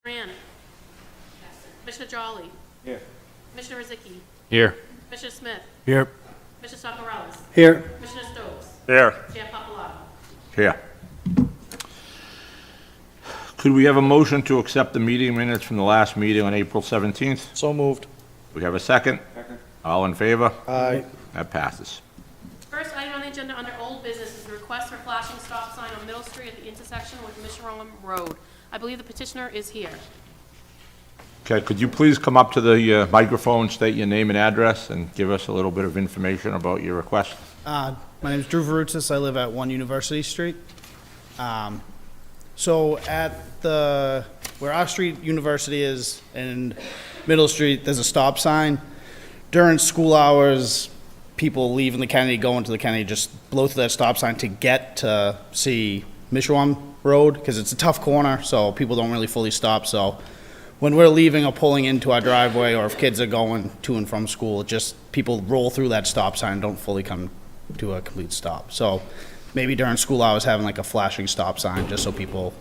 Moran. Commissioner Jolly. Here. Commissioner Rizicki. Here. Commissioner Smith. Here. Commissioner Soccerellis. Here. Commissioner Stokes. Here. Chair Papalato. Here. Could we have a motion to accept the meeting minutes from the last meeting on April 17th? So moved. We have a second? Second. All in favor? Aye. That passes. First item on the agenda under old business is the request for flashing stop sign on Middle Street at the intersection with Mishuram Road. I believe the petitioner is here. Okay, could you please come up to the microphone, state your name and address, and give us a little bit of information about your request? My name is Drew Varoutsis. I live at 1 University Street. So at where our street, University is, and Middle Street, there's a stop sign. During school hours, people leaving the Kennedy, going to the Kennedy, just blow through that stop sign to get to see Mishuram Road, because it's a tough corner, so people don't really fully stop. So when we're leaving or pulling into our driveway, or if kids are going to and from school, just people roll through that stop sign and don't fully come to a complete stop. So maybe during school hours, having like a flashing stop sign, just so people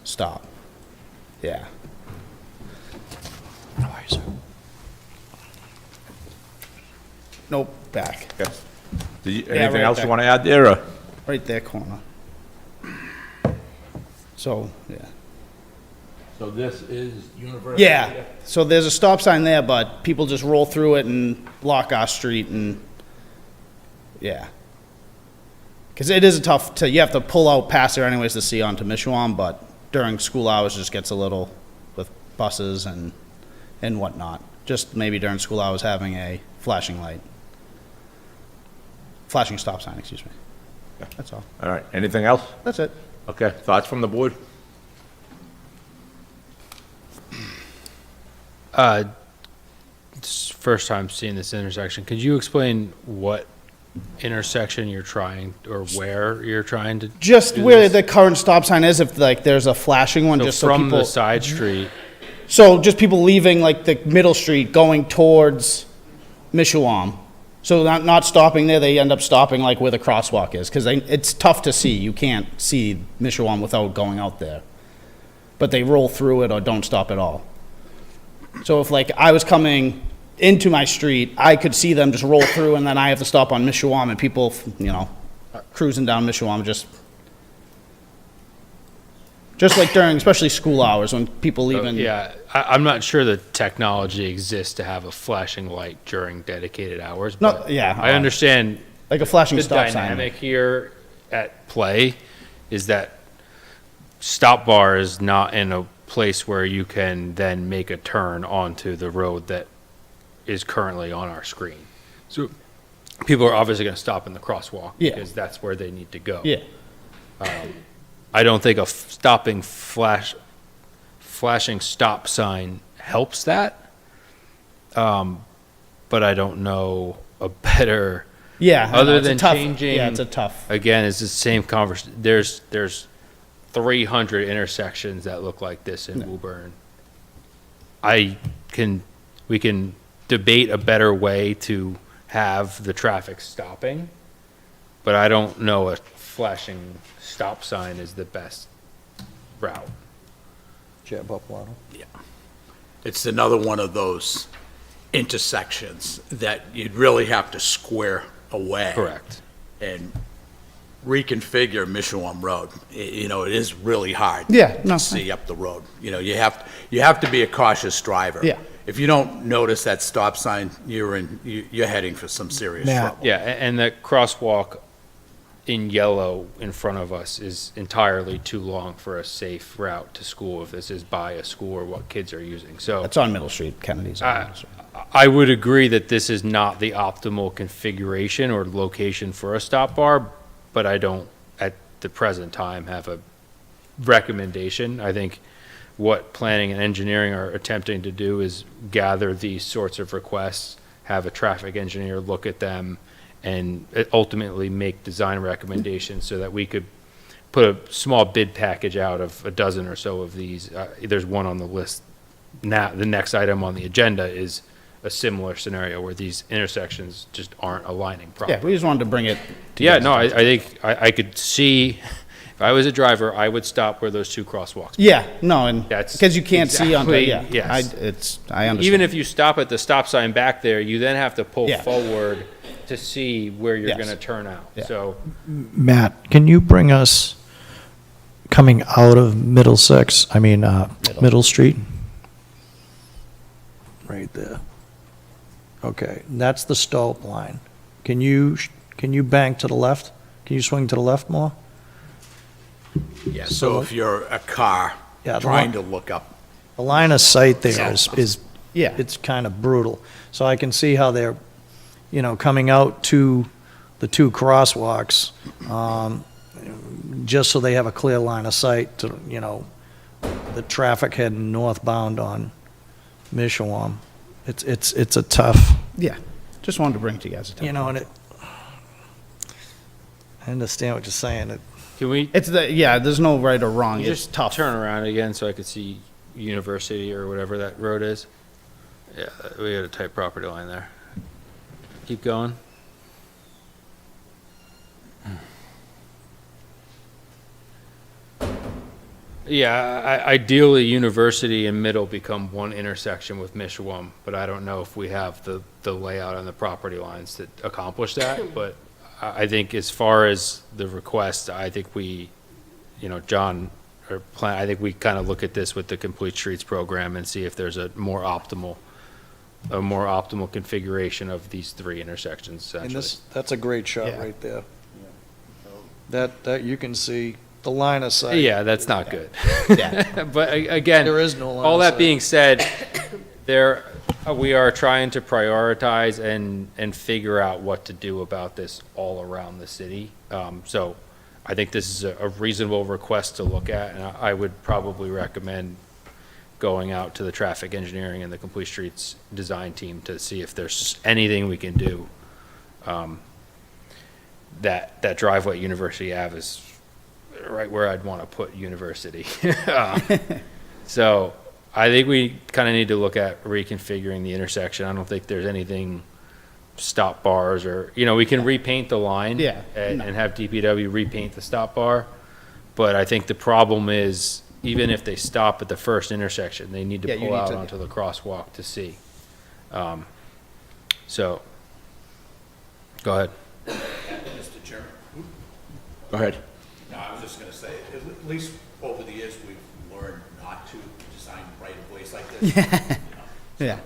stop. Yeah. Nope, back. Okay. Anything right else you there. want to add there? Or? Right there corner. So, yeah. So this is University? Yeah, so there's a stop sign there, but people just roll through it and block our street and, yeah. Because it is a tough, you have to pull out past there anyways to see onto Mishuam, but during school hours it just gets a little with buses and whatnot. Just maybe during school hours having a flashing light. Flashing stop sign, excuse me. Yeah. That's all. All right, anything else? That's it. Okay, thoughts from the board? It's first time seeing this intersection. Could you explain what intersection you're trying, or where you're trying to Just do where this? the current stop sign is, if like there's a flashing one, So just so from people. the side street, So just people leaving like the middle street going towards Mishuam. So not stopping there, they end up stopping like where the crosswalk is, because it's tough to see. You can't see Mishuam without going out there. But they roll through it or don't stop at all. So if like I was coming into my street, I could see them just roll through, and then I have to stop on Mishuam, and people, cruising down Mishuam just like during, especially school hours when people leaving. yeah, I'm not sure the technology exists to have a flashing light during dedicated hours. No, but yeah. I understand Like a flashing the stop sign. dynamic here at play is that stop bar is not in a place where you can then make a turn onto the road that is currently on our screen. So people are obviously going to stop in the crosswalk Yeah. because that's where they need to go. Yeah. I don't think a flashing stop sign helps that. But I don't know a better, Yeah. I know, other it's a than tough- changing. Yeah, it's a tough. Again, it's the same conversation. There's 300 intersections that look like this in Woburn. We can debate a better way to have the traffic stopping, but I don't know a flashing stop sign is the best route. Chair Papalato. It's another one of those intersections that you'd really have to square away. Correct. And reconfigure Mishuam Road. It is really hard. Yeah, no, To see up the road. You have to be a cautious driver. Yeah. If you don't notice that stop sign, you're heading for some serious Now- trouble. Yeah, and the crosswalk in yellow in front of us is entirely too long for a safe route to school if this is by a school or what kids are using. So It's on Middle Street, Kennedy's on Middle Street. I would agree that this is not the optimal configuration or location for a stop bar, but I don't, at the present time, have a recommendation. I think what planning and engineering are attempting to do is gather these sorts of requests, have a traffic engineer look at them, and ultimately make design recommendations so that we could put a small bid package out of a dozen or so of these. There's one on the list now. The next item on the agenda is a similar scenario where these intersections just aren't aligning properly. Yeah, we just wanted to bring it. Yeah, no, I think I could see If I was a driver, I would stop where those two crosswalks. Yeah, no, and, That's because you can't see on, exactly- yeah. yes. I understand. Even if you stop at the stop sign back there, you then have to pull Yeah. forward to see where you're Yes. gonna turn out. Yeah. So, Matt, can you bring us coming out of Middle Street? Right there. Okay, that's the stop line. Can you bank to the left? Can you swing to the left more? Yeah, So- so if you're a car Yeah, the trying one- to look up, The line of sight there is, Yeah. it's kind of brutal. So I can see how they're, coming out to the two crosswalks, just so they have a clear line of sight to, the traffic heading northbound on Mishawam. It's a tough, Yeah, just wanted to bring it to you guys' attention. and I understand what you're saying. can we It's there's no right or wrong, it's just tough. turn around again so I could see University or whatever that road is? Yeah, we got a tight property line there. Keep going. Yeah, ideally, University and Middle become one intersection with Mishawum, but I don't know if we have the layout on the property lines to accomplish that. But I think as far as the request, I think we, John, I think we kind of look at this with the Complete Streets program and see if there's a more optimal configuration of these three intersections, And essentially. that's a great shot Yeah. right there. That you can see the line of sight. Yeah, that's not good. Yeah. But again. There is no line All of that sight. being said, we are trying to prioritize and figure out what to do about this all around the city. So I think this is a reasonable request to look at, and I would probably recommend going out to the traffic engineering and the Complete Streets design team to see if there's anything we can do. That driveway at University Ave is right where I'd want to put University. So I think we kind of need to look at reconfiguring the intersection. I don't think there's anything, stop bars or, we can repaint the line. Yeah, And no. and have DPW repaint the stop bar. But I think the problem is, even if they stop at the first intersection, they need Yeah, to you pull need out to- onto the crosswalk to see. So, go ahead. Mr. Chairman. Go ahead. No, I was just gonna say, at least over the years, we've learned not to design right-of-ways like this. Yeah,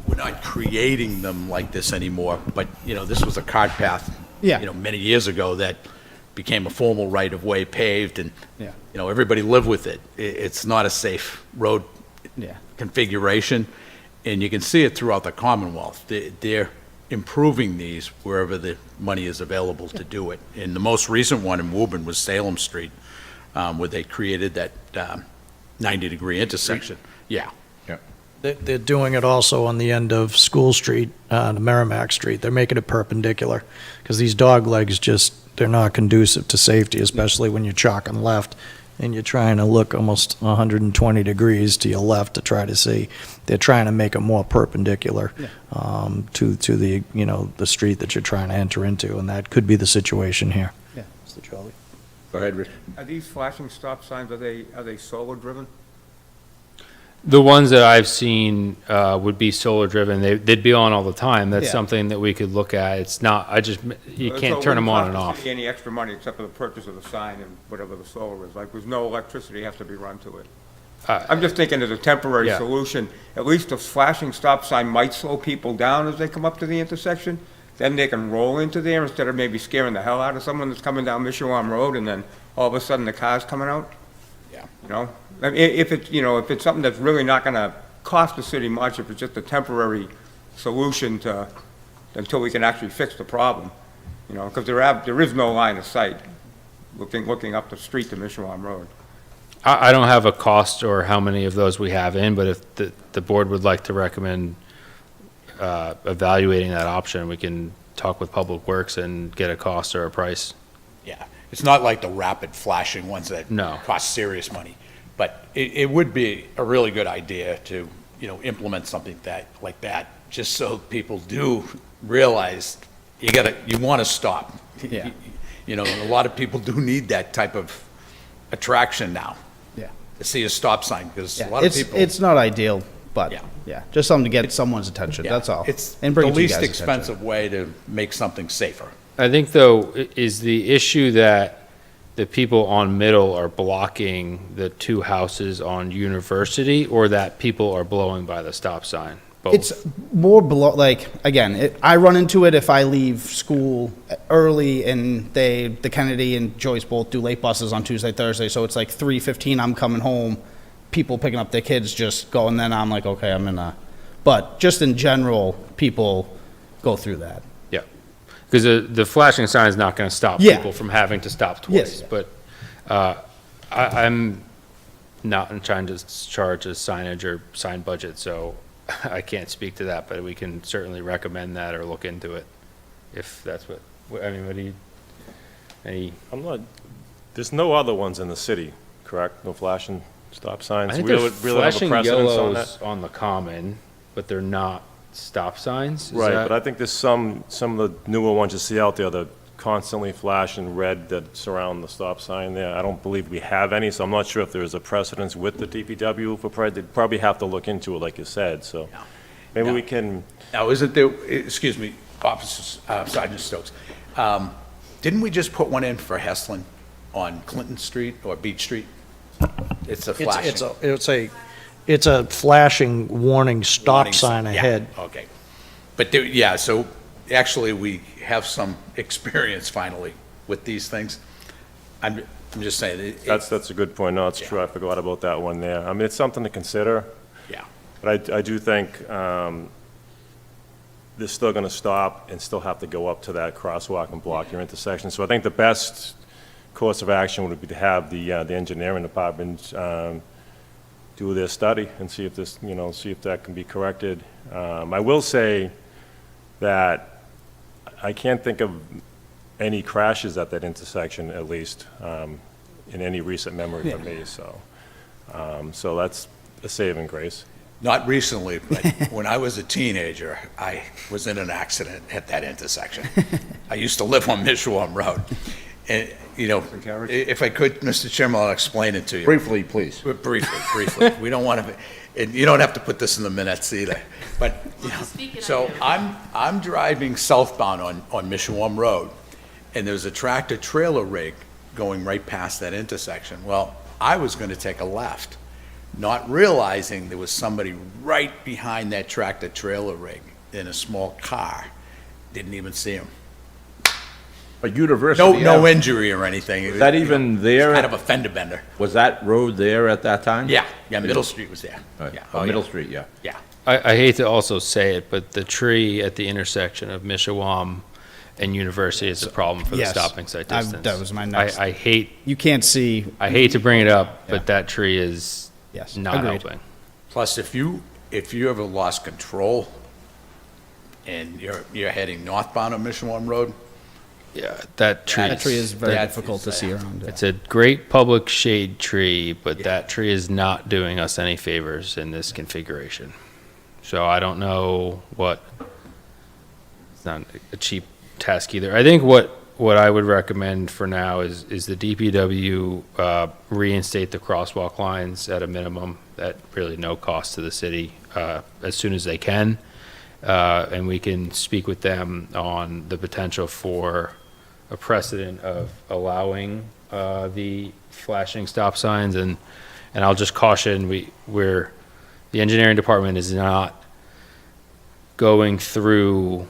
We're not creating them like this anymore, but, this was a cart path, Yeah. many years ago that became a formal right-of-way paved, and, Yeah. everybody lived with it. It's not a safe road yeah, configuration, and you can see it throughout the Commonwealth. They're improving these wherever the money is available to do it. And the most recent one in Woburn was Salem Street, where they created that 90-degree intersection. Yeah. They're doing it also on the end of School Street, to Merrimack Street. They're making it perpendicular, because these dog legs they're not conducive to safety, especially when you're chalking left, and you're trying to look almost 120 degrees to your left to try to see. They're trying to make it more perpendicular to the, the street that you're trying to enter into, and that could be the situation here. yeah. Mr. Charlie? Go ahead, Rich. Are these flashing stop signs, are they solar driven? The ones that I've seen would be solar driven. They'd be on all the time. That's Yeah. something that we could look at. It's not, you can't turn them on and off. Any extra money except for the purchase of the sign and whatever the solar is, like, there's no electricity has to be run to it. I'm just thinking as a temporary Yeah. solution, at least a flashing stop sign might slow people down as they come up to the intersection. Then they can roll into there instead of maybe scaring the hell out of someone that's coming down Mishawam Road and then all of a sudden the car's coming out. Yeah. I mean, if it's something that's really not gonna cost the city much, if it's just a temporary solution until we can actually fix the problem, because there is no line of sight looking up the street to Mishawam Road. I don't have a cost or how many of those we have in, but if the board would like to recommend evaluating that option, we can talk with Public Works and get a cost or a price. Yeah, it's not like the rapid flashing ones that No. cost serious money, but it would be a really good idea to, implement something like that, just so people do realize you want to stop. Yeah. You know, and a lot of people do need that type of attraction now, Yeah. to see a stop sign, because a Yeah, lot of people. it's not ideal, but, Yeah. yeah, just something to get someone's attention, Yeah, that's all. It's And the bring it to you least guys' attention. expensive way to make something safer. I think, though, is the issue that the people on Middle are blocking the two houses on University, or that people are blowing by the stop sign? Both. It's more below, like, again, I run into it if I leave school early and the Kennedy and Joyce both do late buses on Tuesday, Thursday, so it's like 3:15, I'm coming home, people picking up their kids just go, and then I'm like, okay, but just in general, people go through that. Yeah, because the flashing sign is not going to stop Yeah. people from having to stop Yes. twice. But I'm not trying to charge a signage or sign budget, so I can't speak to that, but we can certainly recommend that or look into it, if that's what, I mean, what do you, any? I'm not, there's no other ones in the city, correct? No flashing stop signs? I think We there's really have a flashing precedence on yellows that? on the common, but they're not stop signs? Is Right, that- but I think there's some of the newer ones you see out there that constantly flash in red that surround the stop sign there. I don't believe we have any, so I'm not sure if there's a precedence with the DPW for, they'd probably have to look into it, like you said, so. Maybe Yeah. we can, Now, isn't there, excuse me, Officer Sergeant Stokes, didn't we just put one in for Heslin on Clinton Street or Beach Street? It's a flashing. It's a flashing warning stop warning sign yeah, ahead. Okay. But there, yeah, so actually, we have some experience finally with these things. I'm just saying. that's a good point. No, it's true, I forgot about that one there. I mean, it's something to consider. Yeah. But I do think they're still going to stop and still have to go up to that crosswalk and block your intersection. So I think the best course of action would be to have the engineering department do their study and see if this, see if that can be corrected. I will say that I can't think of any crashes at that intersection, at least, in any recent memory for me, so. So that's a saving grace. Not recently, but when I was a teenager, I was in an accident at that intersection. I used to live on Mishawam Road. And, if I could, Mr. Chairman, I'll explain it to you. Briefly, please. Briefly. We don't want to, and you don't have to put this in the minutes either. But, Speak it, so I do. I'm driving southbound on Mishawam Road, and there's a tractor trailer rig going right past that intersection. Well, I was going to take a left, not realizing there was somebody right behind that tractor trailer rig in a small car. Didn't even see him. A university. No injury or anything. It Was was, that you know, even there? kind of a fender bender. Was that road there at that time? Yeah, Middle Street was there. Right. Yeah. Oh, Middle Street, yeah. Yeah. I hate to also say it, but the tree at the intersection of Mishawam and University is a problem for the Yes. stopping sight I- distance. that was my next- I hate You can't see, to bring it up, Yeah. but that tree is yes, not agreed. helping. Plus, if you ever lost control and you're heading northbound on Mishawam Road, Yeah, that tree. That tree is very that difficult is, to see around. It's a great public shade tree, but Yeah. that tree is not doing us any favors in this configuration. So I don't know it's not a cheap task either. I think what I would recommend for now is the DPW reinstate the crosswalk lines at a minimum at really no cost to the city as soon as they can. And we can speak with them on the potential for a precedent of allowing the flashing stop signs, and I'll just caution, the engineering department is not going through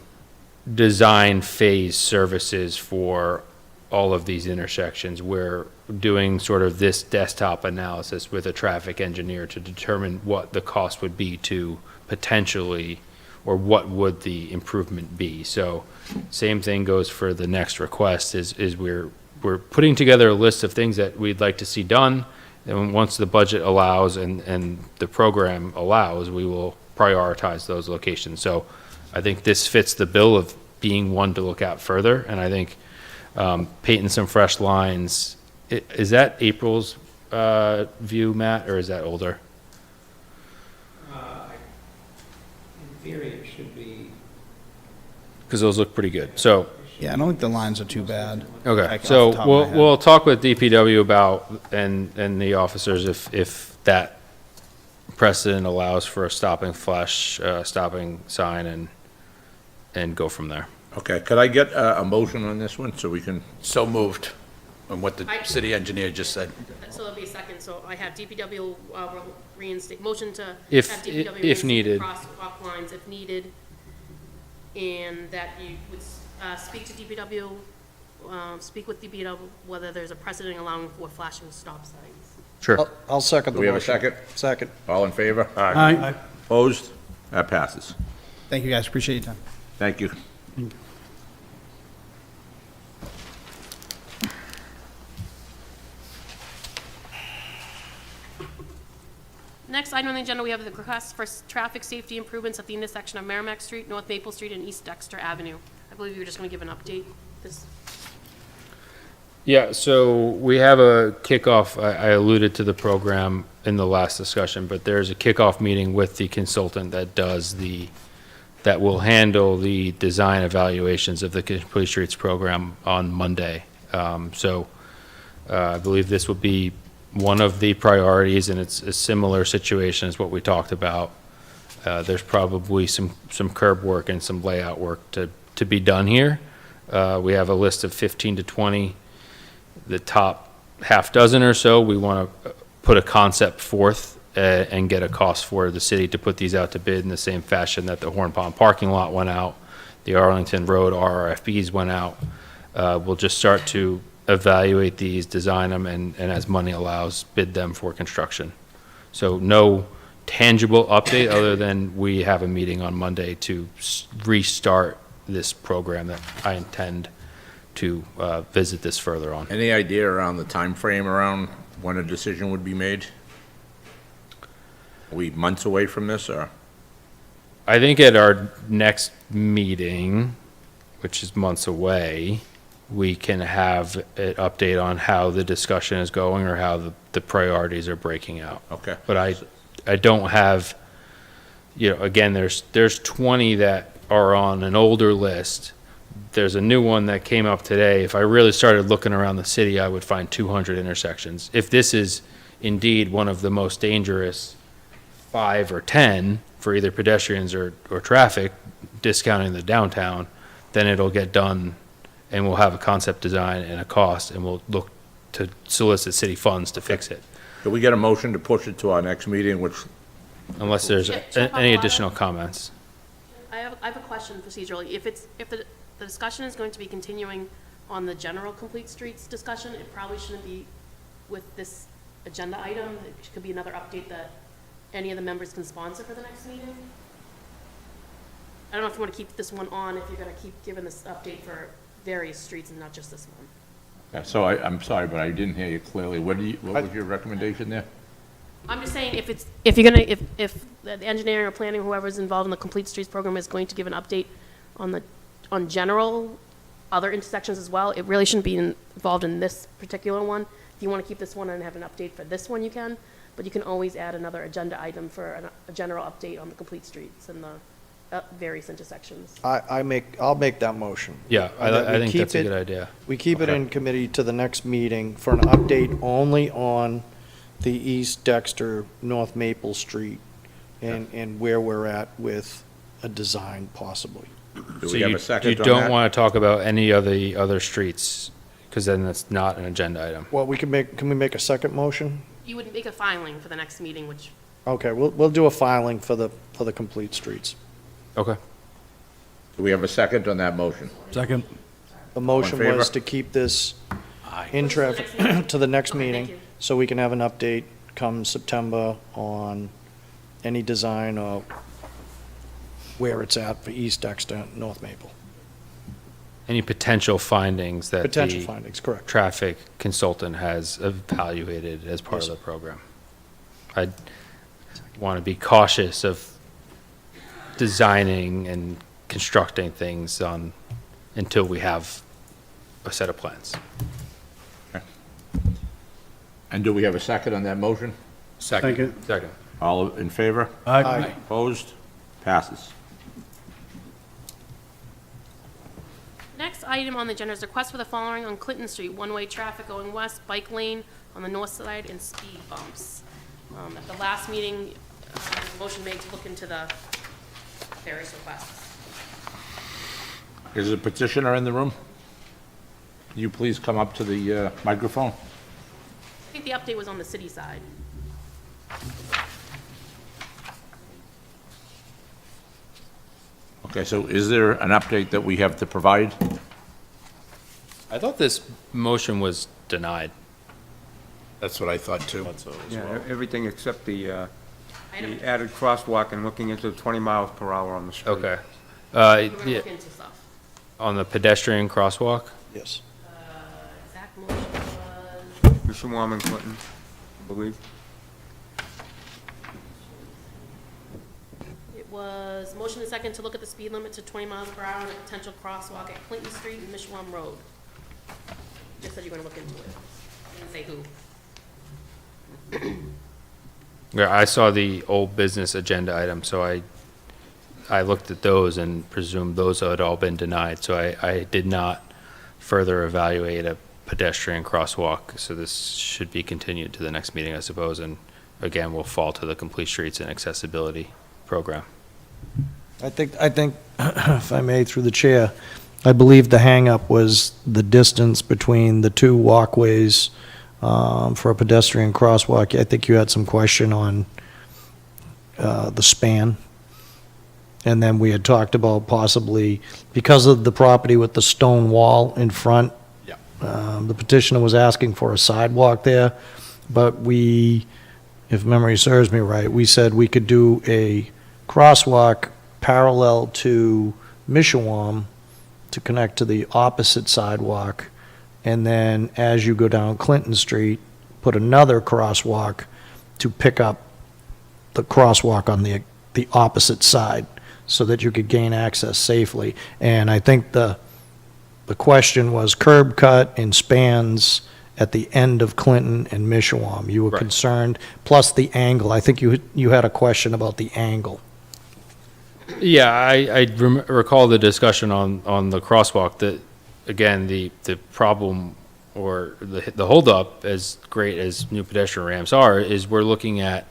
design phase services for all of these intersections. We're doing sort of this desktop analysis with a traffic engineer to determine what the cost would be to potentially, or what would the improvement be. So same thing goes for the next request, is we're putting together a list of things that we'd like to see done. And once the budget allows and the program allows, we will prioritize those locations. So I think this fits the bill of being one to look at further. And I think painting some fresh lines, is that April's view, Matt, or is that older? In theory, it should be, Because those look pretty good. So Yeah, I don't think the lines are too bad. Okay, Like, off so the top of my head. we'll talk with DPW about, and the officers if that precedent allows for a stopping flash, stopping sign and go from there. Okay, could I get a motion on this one so we can, So moved on what the I- city engineer just said. So there'll be a second, so I have DPW will reinstate, motion to have If- DPW if reinstate needed. crosswalk lines if needed, and that you would speak to DPW, speak with DPW whether there's a precedent allowing for flashing stop signs. Sure. I'll second do the we have a motion. second? Second. All in favor? Aye. Opposed? That passes. Thank you, guys. Appreciate your time. Thank you. Next item on the agenda, we have the request for traffic safety improvements at the intersection of Merrimack Street, North Maple Street, and East Dexter Avenue. I believe you were just going to give an update. This, Yeah, so we have a kickoff, I alluded to the program in the last discussion, but there's a kickoff meeting with the consultant that will handle the design evaluations of the Complete Streets program on Monday. I believe this will be one of the priorities, and it's a similar situation as what we talked about. There's probably some curb work and some layout work to be done here. We have a list of 15 to 20. The top half dozen or so, we want to put a concept forth and get a cost for the city to put these out to bid in the same fashion that the Horn Pond parking lot went out, the Arlington Road RRFBs went out. We'll just start to evaluate these, design them, and as money allows, bid them for construction. So no tangible update other than we have a meeting on Monday to restart this program that I intend to visit this further on. Any idea around the time frame around when a decision would be made? Are we months away from this, or? I think at our next meeting, which is months away, we can have an update on how the discussion is going or how the priorities are breaking out. Okay. But I don't have, again, there's 20 that are on an older list. There's a new one that came up today. If I really started looking around the city, I would find 200 intersections. If this is indeed one of the most dangerous 5 or 10 for either pedestrians or traffic, discounting the downtown, then it'll get done and we'll have a concept design and a cost and we'll look to solicit city funds to fix it. Can we get a motion to push it to our next meeting, which, Unless there's Yeah, Jeff, any I'll- additional comments. I have a question procedurally. If the discussion is going to be continuing on the general Complete Streets discussion, it probably shouldn't be with this agenda item. It could be another update that any of the members can sponsor for the next meeting. I don't know if you want to keep this one on, if you're going to keep giving this update for various streets and not just this one. yeah, so I'm sorry, but I didn't hear you clearly. What was your recommendation there? I'm just saying, if you're gonna, if the engineering or planning, whoever's involved in the Complete Streets program is going to give an update on general, other intersections as well, it really shouldn't be involved in this particular one. If you want to keep this one and have an update for this one, you can, but you can always add another agenda item for a general update on the Complete Streets and the various intersections. I'll make that motion. Yeah, And that I we think keep that's a it- good idea. We keep it in committee to the next meeting for an update only on the East Dexter, North Maple Street, and where we're at with a design possibly. Do So we have you a second on don't that? want to talk about any of the other streets, because then that's not an agenda item. Well, can we make a second motion? You would make a filing for the next meeting, which, Okay, we'll do a filing for the complete streets. Okay. Do we have a second on that motion? Second. The motion favor? was to keep this in traffic Next meeting. to the next Okay, thank meeting, you. so we can have an update come September on any design or where it's at for East Dexter, North Maple. Any potential findings that Potential the findings, correct. traffic consultant has evaluated as part of Yes. the program. I want to be cautious of designing and constructing things until we have a set of plans. And do we have a second on that motion? Second. All in favor? Aye. Opposed? Passes. next item on the agenda is request for the following on Clinton Street, one-way traffic going west, bike lane on the north side, and speed bumps. At the last meeting, motion made to look into the various requests. Is the petitioner in the room? You please come up to the microphone. I think the update was on the city side. Okay, so is there an update that we have to provide? I thought this motion was denied. That's what I thought too. Yeah, everything except the Item, added crosswalk and looking into 20 miles per hour on the street. Okay. we're gonna Yeah, look into stuff. on the pedestrian crosswalk? Yes. Exact motion was, Mr. Warman, Clinton, I believe. it was motion and second to look at the speed limit to 20 miles per hour and a potential crosswalk at Clinton Street and Mishawam Road. Just said you're gonna look into it. Didn't say who. Yeah, I saw the old business agenda item, so I looked at those and presumed those had all been denied. So I did not further evaluate a pedestrian crosswalk, so this should be continued to the next meeting, I suppose, and again, will fall to the Complete Streets and Accessibility Program. I think, if I may, through the chair, I believe the hangup was the distance between the two walkways for a pedestrian crosswalk. I think you had some question on the span. And then we had talked about possibly, because of the property with the stone wall in front, Yeah. the petitioner was asking for a sidewalk there, but we, if memory serves me right, we said we could do a crosswalk parallel to Mishawam to connect to the opposite sidewalk, and then as you go down Clinton Street, put another crosswalk to pick up the crosswalk on the opposite side, so that you could gain access safely. And I think the question was curb cut and spans at the end of Clinton and Mishawam. You were Right. concerned, plus the angle. I think you had a question about the angle. Yeah, I recall the discussion on the crosswalk, that, again, the problem or the holdup, as great as new pedestrian ramps are, is we're looking at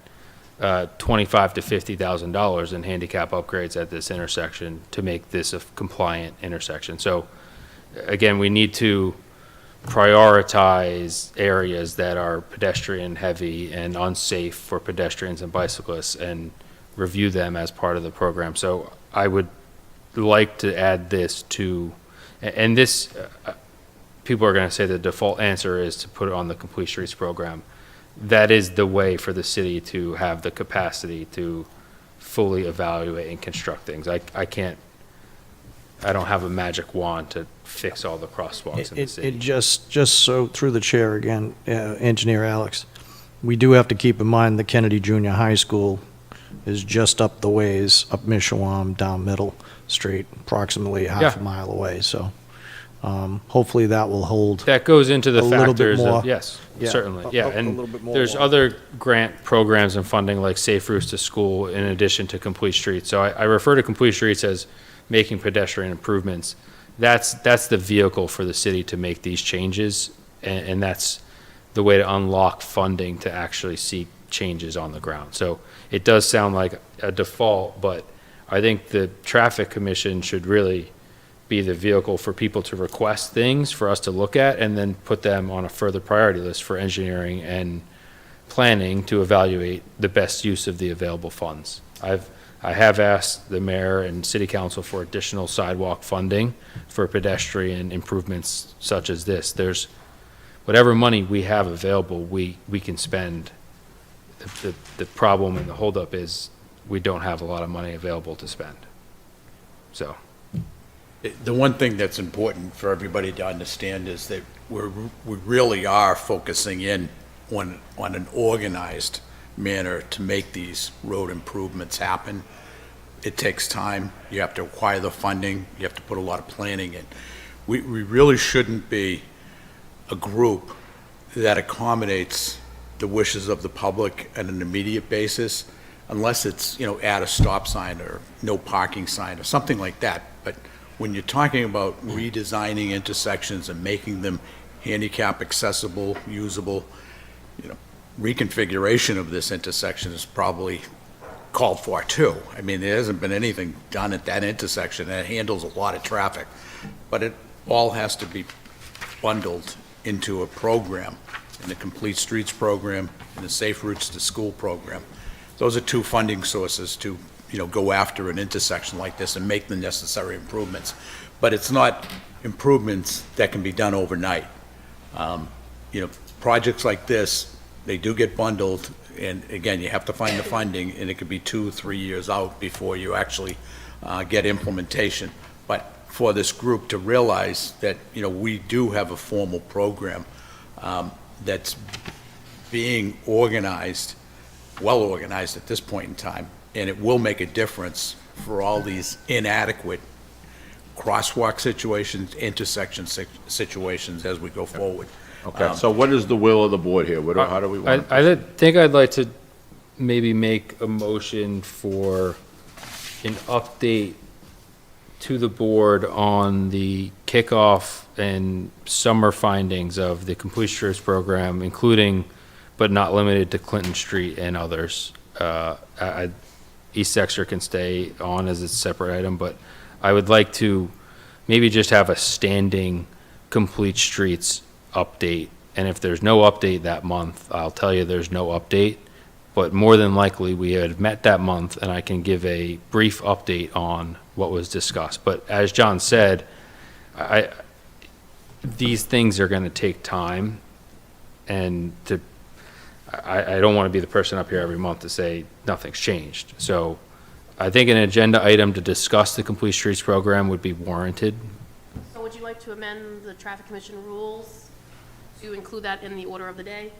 $25,000 to $50,000 in handicap upgrades at this intersection to make this a compliant intersection. So, again, we need to prioritize areas that are pedestrian heavy and unsafe for pedestrians and bicyclists and review them as part of the program. So I would like to add this to, and this, people are going to say the default answer is to put it on the Complete Streets program. That is the way for the city to have the capacity to fully evaluate and construct things. I don't have a magic wand to fix all the crosswalks in the It city. just so, through the chair again, Engineer Alex, we do have to keep in mind the Kennedy Junior High School is just up the ways, up Mishawam, down Middle Street, approximately half a Yeah. mile away, so hopefully that will hold. That goes into the a little bit factors more. of, yes, Yeah, certainly, a- yeah. a And little bit more there's volume. other grant programs and funding like Safe Routes to School in addition to Complete Streets. So I refer to Complete Streets as making pedestrian improvements. That's the vehicle for the city to make these changes, and that's the way to unlock funding to actually see changes on the ground. So it does sound like a default, but I think the Traffic Commission should really be the vehicle for people to request things for us to look at and then put them on a further priority list for engineering and planning to evaluate the best use of the available funds. I have asked the mayor and city council for additional sidewalk funding for pedestrian improvements such as this. There's whatever money we have available, we can spend. The problem and the holdup is we don't have a lot of money available to spend. So. The one thing that's important for everybody to understand is that we really are focusing in on an organized manner to make these road improvements happen. It takes time. You have to acquire the funding. You have to put a lot of planning in. We really shouldn't be a group that accommodates the wishes of the public on an immediate basis, unless it's, add a stop sign or no parking sign or something like that. But when you're talking about redesigning intersections and making them handicap accessible, usable, reconfiguration of this intersection is probably called for too. I mean, there hasn't been anything done at that intersection that handles a lot of traffic, but it all has to be bundled into a program, in the Complete Streets program and the Safe Routes to School program. Those are two funding sources to, go after an intersection like this and make the necessary improvements. But it's not improvements that can be done overnight. Projects like this, they do get bundled, and again, you have to find the funding, and it could be 2-3 years out before you actually get implementation. But for this group to realize that, we do have a formal program that's being organized, well organized at this point in time, and it will make a difference for all these inadequate crosswalk situations, intersection situations as we go forward. Okay, so what is the will of the board here? How do we want? I think I'd like to maybe make a motion for an update to the board on the kickoff and summer findings of the Complete Streets program, including but not limited to Clinton Street and others. East Exeter can stay on as a separate item, but I would like to maybe just have a standing Complete Streets update. And if there's no update that month, I'll tell you there's no update. But more than likely, we had met that month, and I can give a brief update on what was discussed. But as John said, these things are going to take time, and I don't want to be the person up here every month to say nothing's changed. So I think an agenda item to discuss the Complete Streets program would be warranted. So would you like to amend the traffic commission rules to include that in the order of the day?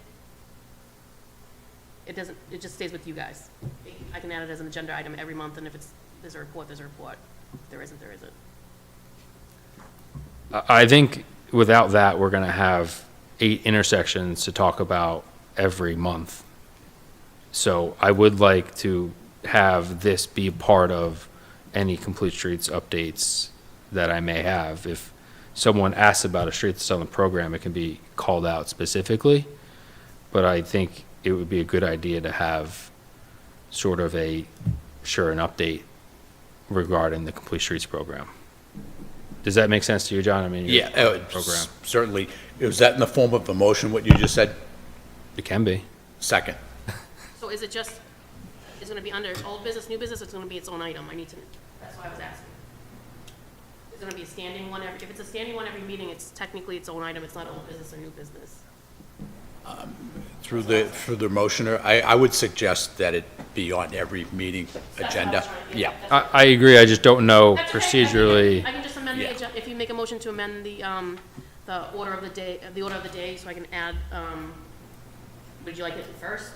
It doesn't, it just stays with you guys. I can add it as an agenda item every month, and if there's a report, there's a report. If there isn't, there isn't. I think without that, we're going to have 8 intersections to talk about every month. So I would like to have this be part of any Complete Streets updates that I may have. If someone asks about a street that's on the program, it can be called out specifically. But I think it would be a good idea to have sort of an update regarding the Complete Streets program. Does that make sense to you, John? I mean, Yeah, program. certainly. Is that in the form of a motion, what you just said? It can be. Second. So is it just, it's gonna be under old business, new business, or it's gonna be its own item? I need to, that's why I was asking. Is it gonna be a standing one if it's a standing one every meeting, it's technically its own item, it's not old business or new business? Through the motioner, I would suggest that it be on every meeting agenda. Yeah. I agree. I just don't know That's okay. procedurally. I can just amend the Yeah. agenda, if you make a motion to amend the order of the day, so I can add, would you like it first?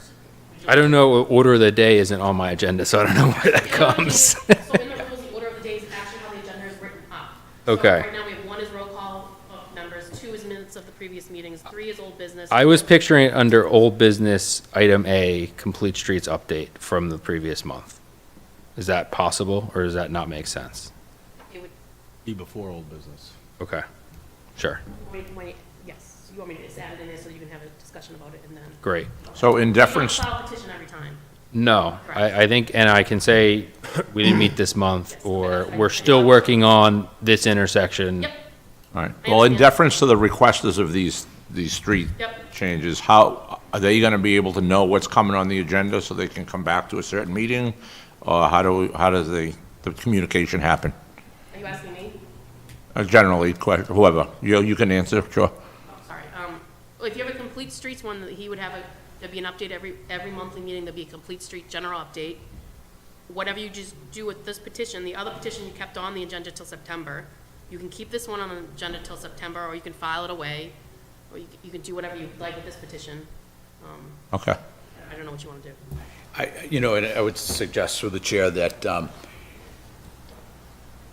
Would you I don't know. Order of the day isn't on my agenda, so I don't know where that like- comes. So in the rules, the order of the day is actually how the agenda is written up. Okay. So right now, we have 1 is roll call of members, 2 is minutes of the previous meetings, 3 is old business. I was picturing it under old business, item A, Complete Streets update from the previous month. Is that possible, or does that not make sense? It would, Be before old business. Okay, sure, yes, you want me to just add it in there so you can have a discussion about it and then. great. So in You don't deference, file a petition every time. No, I think, and I can say, we didn't meet this month, or we're still working on this intersection. Yep, all right, I well, in understand. deference to the requesters of these street Yep. changes, how, are they gonna be able to know what's coming on the agenda so they can come back to a certain meeting? Or how does the communication happen? are you asking me? Generally, whoever, you can answer, sure. Oh, sorry. Well, if you have a Complete Streets one, he would have there'd be an update every monthly meeting, there'd be a Complete Street general update. Whatever you just do with this petition, the other petition you kept on the agenda till September. You can keep this one on the agenda till September, or you can file it away, or you can do whatever you like with this petition. Okay. I don't know what you want to do. And I would suggest through the chair that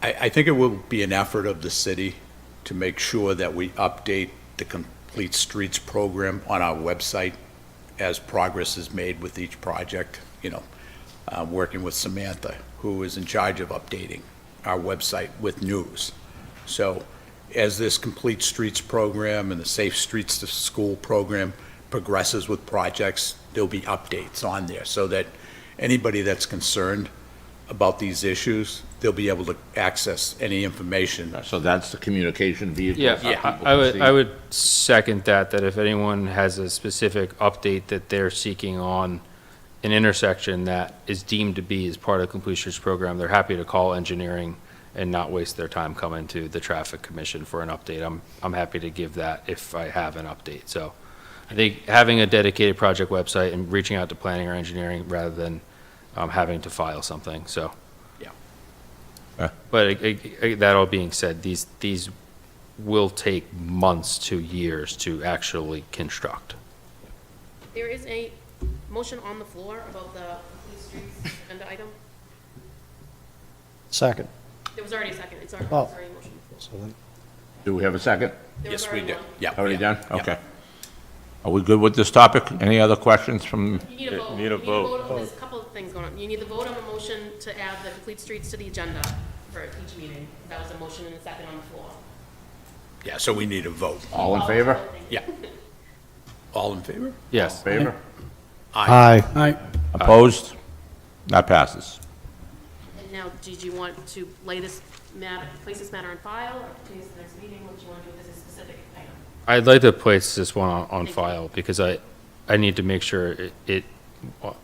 I think it will be an effort of the city to make sure that we update the Complete Streets program on our website as progress is made with each project, working with Samantha, who is in charge of updating our website with news. So as this Complete Streets program and the Safe Streets to School program progresses with projects, there'll be updates on there so that anybody that's concerned about these issues, they'll be able to access any information. So that's the communication vehicle. Yeah, for people to I see. would second that if anyone has a specific update that they're seeking on an intersection that is deemed to be as part of the Complete Streets program, they're happy to call engineering and not waste their time coming to the Traffic Commission for an update. I'm happy to give that if I have an update. So I think having a dedicated project website and reaching out to planning or engineering rather than having to file something, so. Yeah. But that all being said, these will take months to years to actually construct. There is a motion on the floor about the complete streets agenda item. Second. There was already a second, it's already, Oh. it's already a motion on the floor. So then- Do we have a second? There was Yes, we already do. one. Yeah. Already yeah, done? yeah. Okay. Are we good with this topic? Any other questions from, You need a vote. Need a vote. There's a couple of things going on. You need the vote on the motion to add the complete streets to the agenda for each meeting. That was a motion and a second on the floor. Yeah, so we need a vote. all in favor? Yeah. All in favor? Yes. Favor? Aye. Opposed? That passes. And now, did you want to lay this matter, place this matter on file or continue to the next meeting? What do you want to do with this specific item? I'd like to place this one on Thank you. file because I need to make sure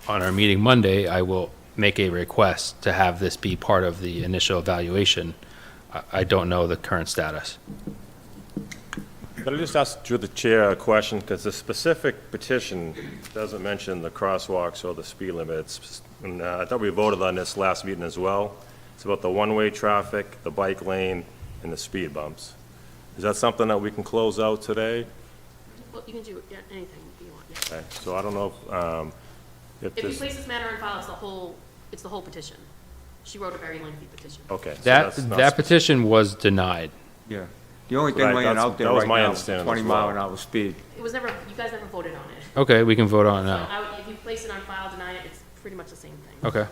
on our meeting Monday, I will make a request to have this be part of the initial evaluation. I don't know the current status. Could I just ask through the chair a question, because the specific petition doesn't mention the crosswalks or the speed limits, and I thought we voted on this last meeting as well. It's about the one-way traffic, the bike lane, and the speed bumps. Is that something that we can close out today? Well, you can do anything you want. Yeah. Okay, so I don't know if If you this, place this matter on file, it's the whole petition. She wrote a very lengthy petition. okay. so That that's not that petition was denied. Yeah. The only Right, thing laying that's- out there that was right my now is understanding 20 as mile well. an hour speed. It was never, you guys never voted on it. Okay, we can vote on it So now. if you place it on file, deny it, it's pretty much the same thing. Okay.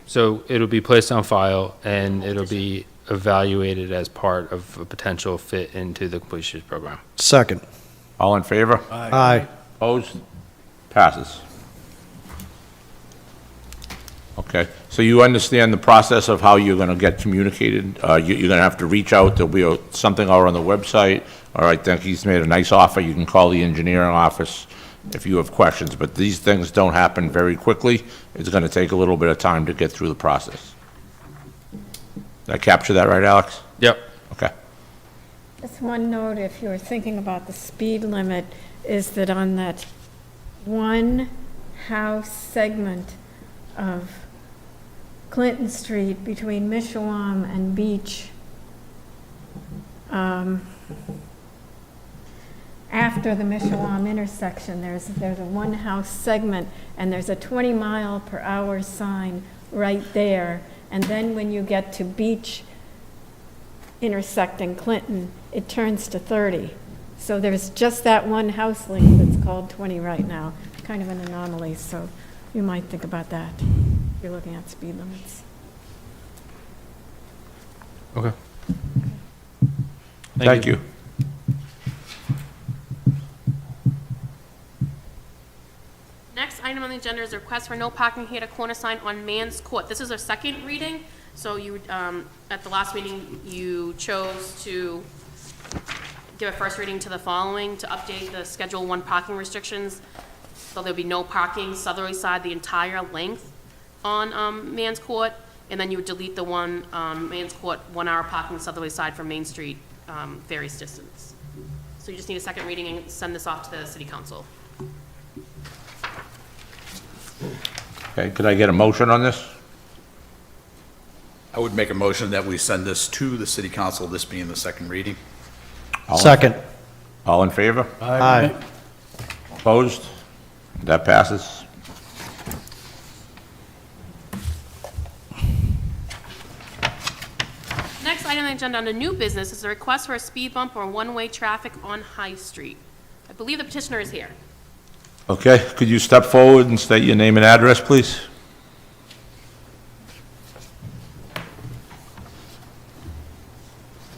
So it'll be placed on file and it'll be evaluated as part of a potential fit into the Complete Streets program. Second. All in favor? Aye. Opposed? Passes. Okay, so you understand the process of how you're gonna get communicated? You're gonna have to reach out, there'll be something out on the website, or I think he's made a nice offer, you can call the engineering office if you have questions, but these things don't happen very quickly. It's gonna take a little bit of time to get through the process. Did I capture that right, Alex? Yep. Okay. Just one note, if you're thinking about the speed limit, is that on that one house segment of Clinton Street between Mishawam and Beach, after the Mishawam intersection, there's a one-house segment, and there's a 20-mile-per-hour sign right there. And then when you get to Beach intersecting Clinton, it turns to 30. So there's just that one house link that's called 20 right now, kind of an anomaly, so you might think about that if you're looking at speed limits. Okay. Thank you. Next item on the agenda is a request for no parking here at a corner sign on Man's Court. This is our second reading, so you, at the last meeting, you chose to give a first reading to the following, to update the Schedule 1 parking restrictions, so there'll be no parking southerly side the entire length on Man's Court, and then you would delete the one, Man's Court, 1 hour parking southerly side from Main Street, various distance. So you just need a second reading and send this off to the city council. Okay, could I get a motion on this? I would make a motion that we send this to the city council, this being the second reading. Second. All in favor? Aye. Opposed? That passes. Next item on the agenda under new business is a request for a speed bump or one-way traffic on High Street. I believe the petitioner is here. Okay, could you step forward and state your name and address, please?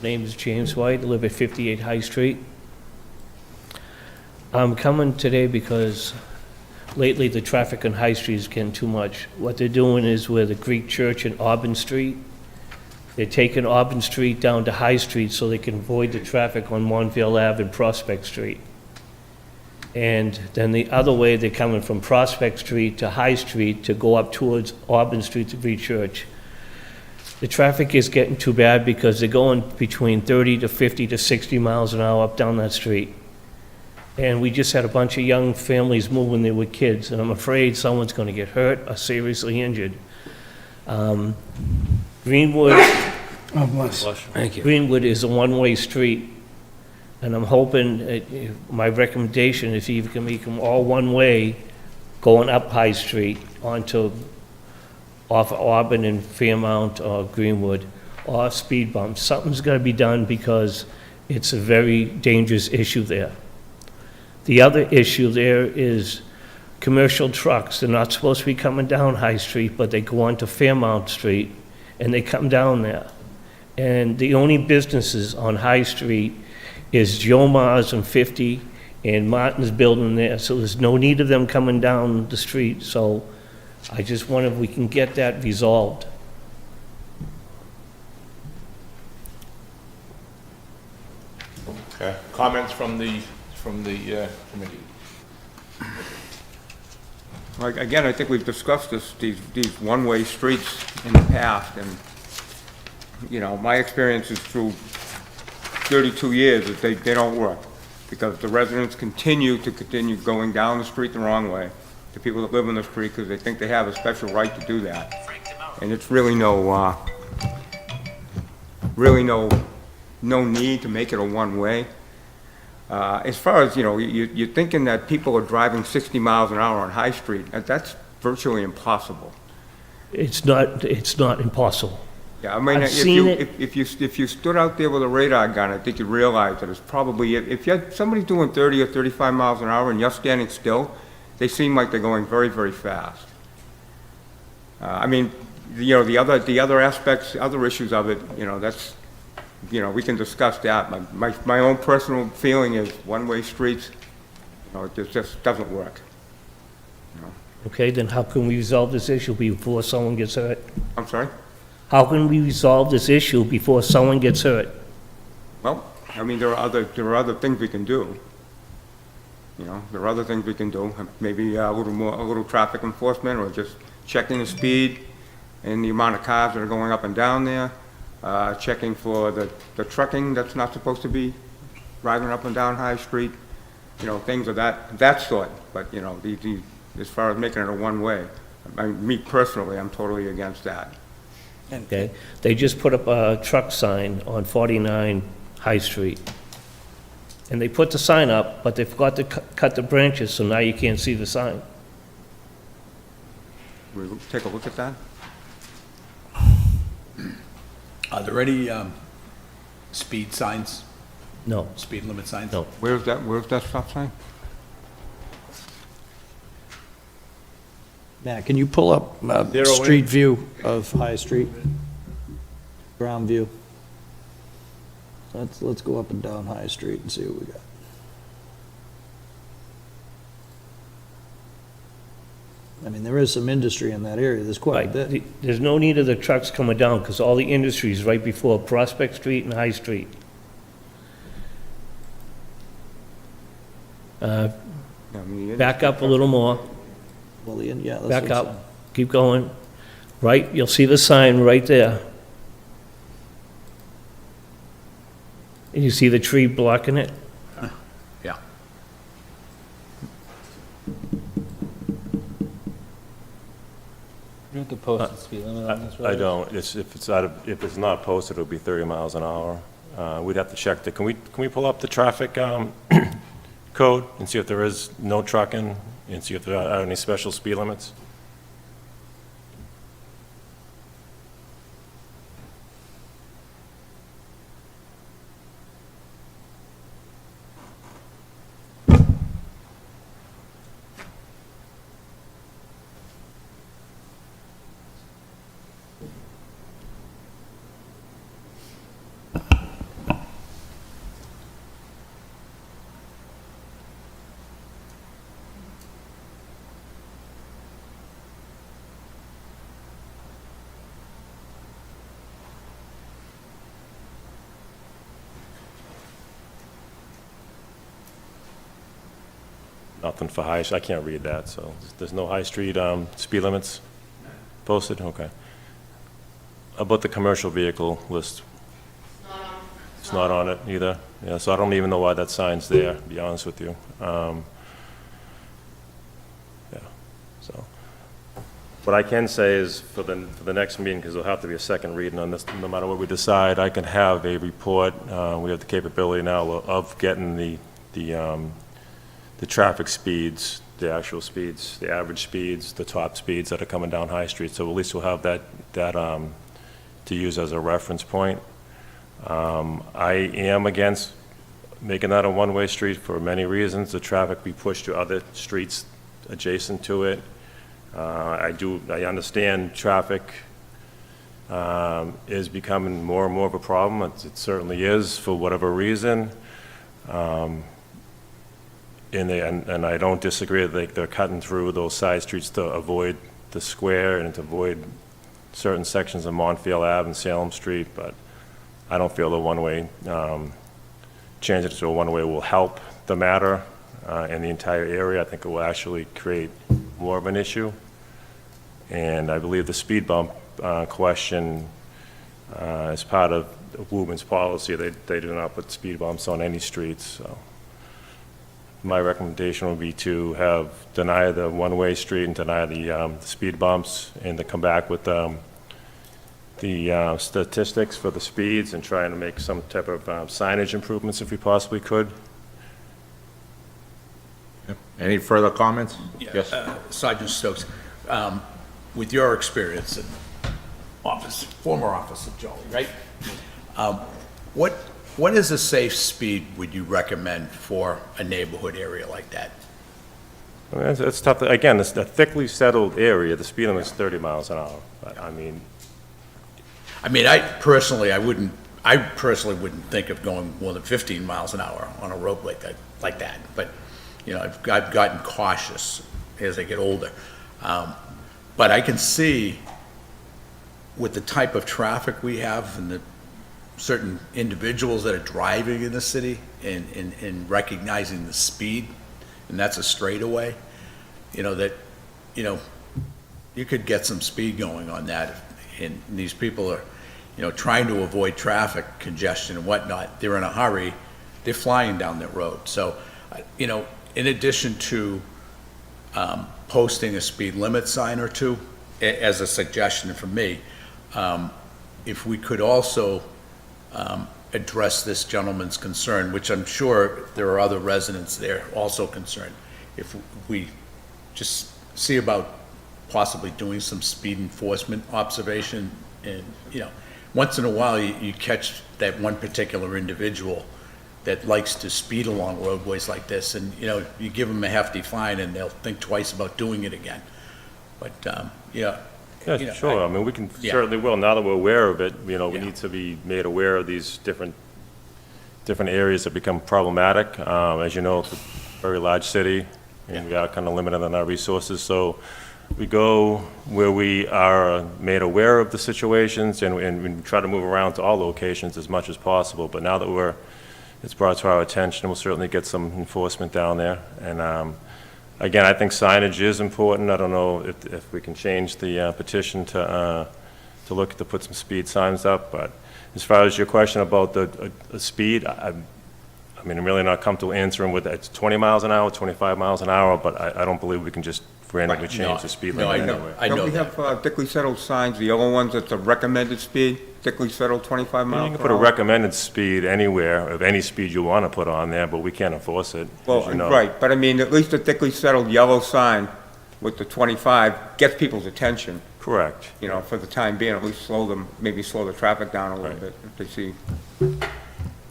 name is James White, I live at 58 High Street. I'm coming today because lately the traffic on High Street is getting too much. What they're doing is where the Greek Church and Auburn Street, they're taking Auburn Street down to High Street so they can avoid the traffic on Monville Ave and Prospect Street. And then the other way, they're coming from Prospect Street to High Street to go up towards Auburn Street to Greek Church. The traffic is getting too bad because they're going between 30 to 50 to 60 miles an hour up down that street. And we just had a bunch of young families moving there with kids, and I'm afraid someone's going to get hurt or seriously injured. Greenwood, Greenwood is a one-way street, and I'm hoping, my recommendation is you can make them all one-way going up High Street onto, off Auburn and Fairmount or Greenwood, or speed bumps. Something's got to be done because it's a very dangerous issue there. The other issue there is commercial trucks. They're not supposed to be coming down High Street, but they go onto Fairmount Street, and they come down there. And the only businesses on High Street is Joe Mars and 50 and Martin's building there, so there's no need of them coming down the street. So I just wonder if we can get that resolved. Okay. Comments from the committee? Like, again, I think we've discussed these one-way streets in the past, and, you know, my experience is through 32 years that they don't work, because the residents continue going down the street the wrong way, the people that live on the street, because they think they have a special right to do that. And it's really no need to make it a one-way. As far as, you know, you're thinking that people are driving 60 miles an hour on High Street, and that's virtually impossible. It's not impossible. Yeah, I mean, I've seen if you stood out there with a radar gun, I think you'd realize that it's probably, if somebody's doing 30 or 35 miles an hour and you're standing still, they seem like they're going very, very fast. I mean, you know, the other aspects, other issues of it, you know, that's, you know, we can discuss that. My own personal feeling is one-way streets, you know, it just doesn't work. You know. Okay, then how can we resolve this issue before someone gets hurt? I'm sorry? How can we resolve this issue before someone gets hurt? Well, I mean, there are other things we can do. You know, there are other things we can do. Maybe a little traffic enforcement, or just checking the speed and the amount of cars that are going up and down there. Checking for the trucking that's not supposed to be driving up and down High Street. You know, things of that sort. But, you know, as far as making it a one-way, me personally, I'm totally against that. Okay, they just put up a truck sign on 49 High Street. And they put the sign up, but they forgot to cut the branches, so now you can't see the sign. We'll take a look at that. Are there any speed signs, No, speed limit signs? no. Where's that stop sign? Matt, can you pull up street view of High Street? Ground view. Let's go up and down High Street and see what we got. I mean, there is some industry in that area, there's quite a Right, bit. there's no need of the trucks coming down, because all the industry is right before Prospect Street and High Street. I mean, Back up a little more. Well, yeah, that's what Back I'm up, saying. keep going. Right, you'll see the sign right there. And you see the tree blocking it? Yeah. You have to post the speed limit on this road? I don't. If it's not posted, it'll be 30 miles an hour. We'd have to check can we pull up the traffic code and see if there is no trucking and see if there are any special speed limits? Nothing for High, I can't read that, so there's no High Street speed limits posted? Okay. About the commercial vehicle list? It's not on it either? Yeah, so I don't even know why that sign's there, to be honest with you. Yeah, so. What I can say is for the next meeting, because there'll have to be a second reading on this, no matter what we decide, I can have a report. We have the capability now of getting the traffic speeds, the actual speeds, the average speeds, the top speeds that are coming down High Street. So at least we'll have that to use as a reference point. I am against making that a one-way street for many reasons. The traffic be pushed to other streets adjacent to it. I understand traffic is becoming more and more of a problem. It certainly is for whatever reason. And I don't disagree that they're cutting through those side streets to avoid the square and to avoid certain sections of Montfield Ave and Salem Street, but I don't feel the one-way, changing it to a one-way will help the matter in the entire area. I think it will actually create more of an issue. And I believe the speed bump question is part of Woburn's policy. They do not put speed bumps on any streets, so. My recommendation would be to deny the one-way street and deny the speed bumps, and to come back with the statistics for the speeds and trying to make some type of signage improvements if we possibly could. Any further comments? Yes. Sergeant Stokes, with your experience in former office of Jolly, right? What is a safe speed would you recommend for a neighborhood area like that? I mean, it's tough. Again, it's a thickly settled area. The speed limit is 30 miles an hour. I mean, I personally wouldn't think of going more than 15 miles an hour on a road like that. But, I've gotten cautious as I get older. But I can see with the type of traffic we have and the certain individuals that are driving in the city and recognizing the speed, and that's a straightaway, that you could get some speed going on that. And these people are, trying to avoid traffic congestion and whatnot. They're in a hurry. They're flying down that road. So, in addition to posting a speed limit sign or two, as a suggestion from me, if we could also address this gentleman's concern, which I'm sure there are other residents there also concerned, if we just see about possibly doing some speed enforcement observation, and, once in a while you catch that one particular individual that likes to speed along roadways like this, and, you give them a hefty fine and they'll think twice about doing it again. But, yeah, sure. I mean, we can certainly will. Now that we're aware of it, we need to be made aware of these different areas that become problematic. As you know, it's a very large city, and we are kind of limited on our resources. So we go where we are made aware of the situations, and we try to move around to all locations as much as possible. But now that it's brought to our attention, we'll certainly get some enforcement down there. And again, I think signage is important. I don't know if we can change the petition to look to put some speed signs up. But as far as your question about the speed, I mean, I'm really not comfortable answering with it's 20 miles an hour, 25 miles an hour, but I don't believe we can just randomly change the speed limit anyway. Don't we have thickly settled signs, the yellow ones, that's a recommended speed, thickly settled 25 miles You can per put a hour? recommended speed anywhere, of any speed you want to put on there, but we can't enforce it, as Well, you know. right, but I mean, at least a thickly settled yellow sign with the 25 gets people's attention, Correct. for the time being, at least maybe slow the traffic down a little bit if they see.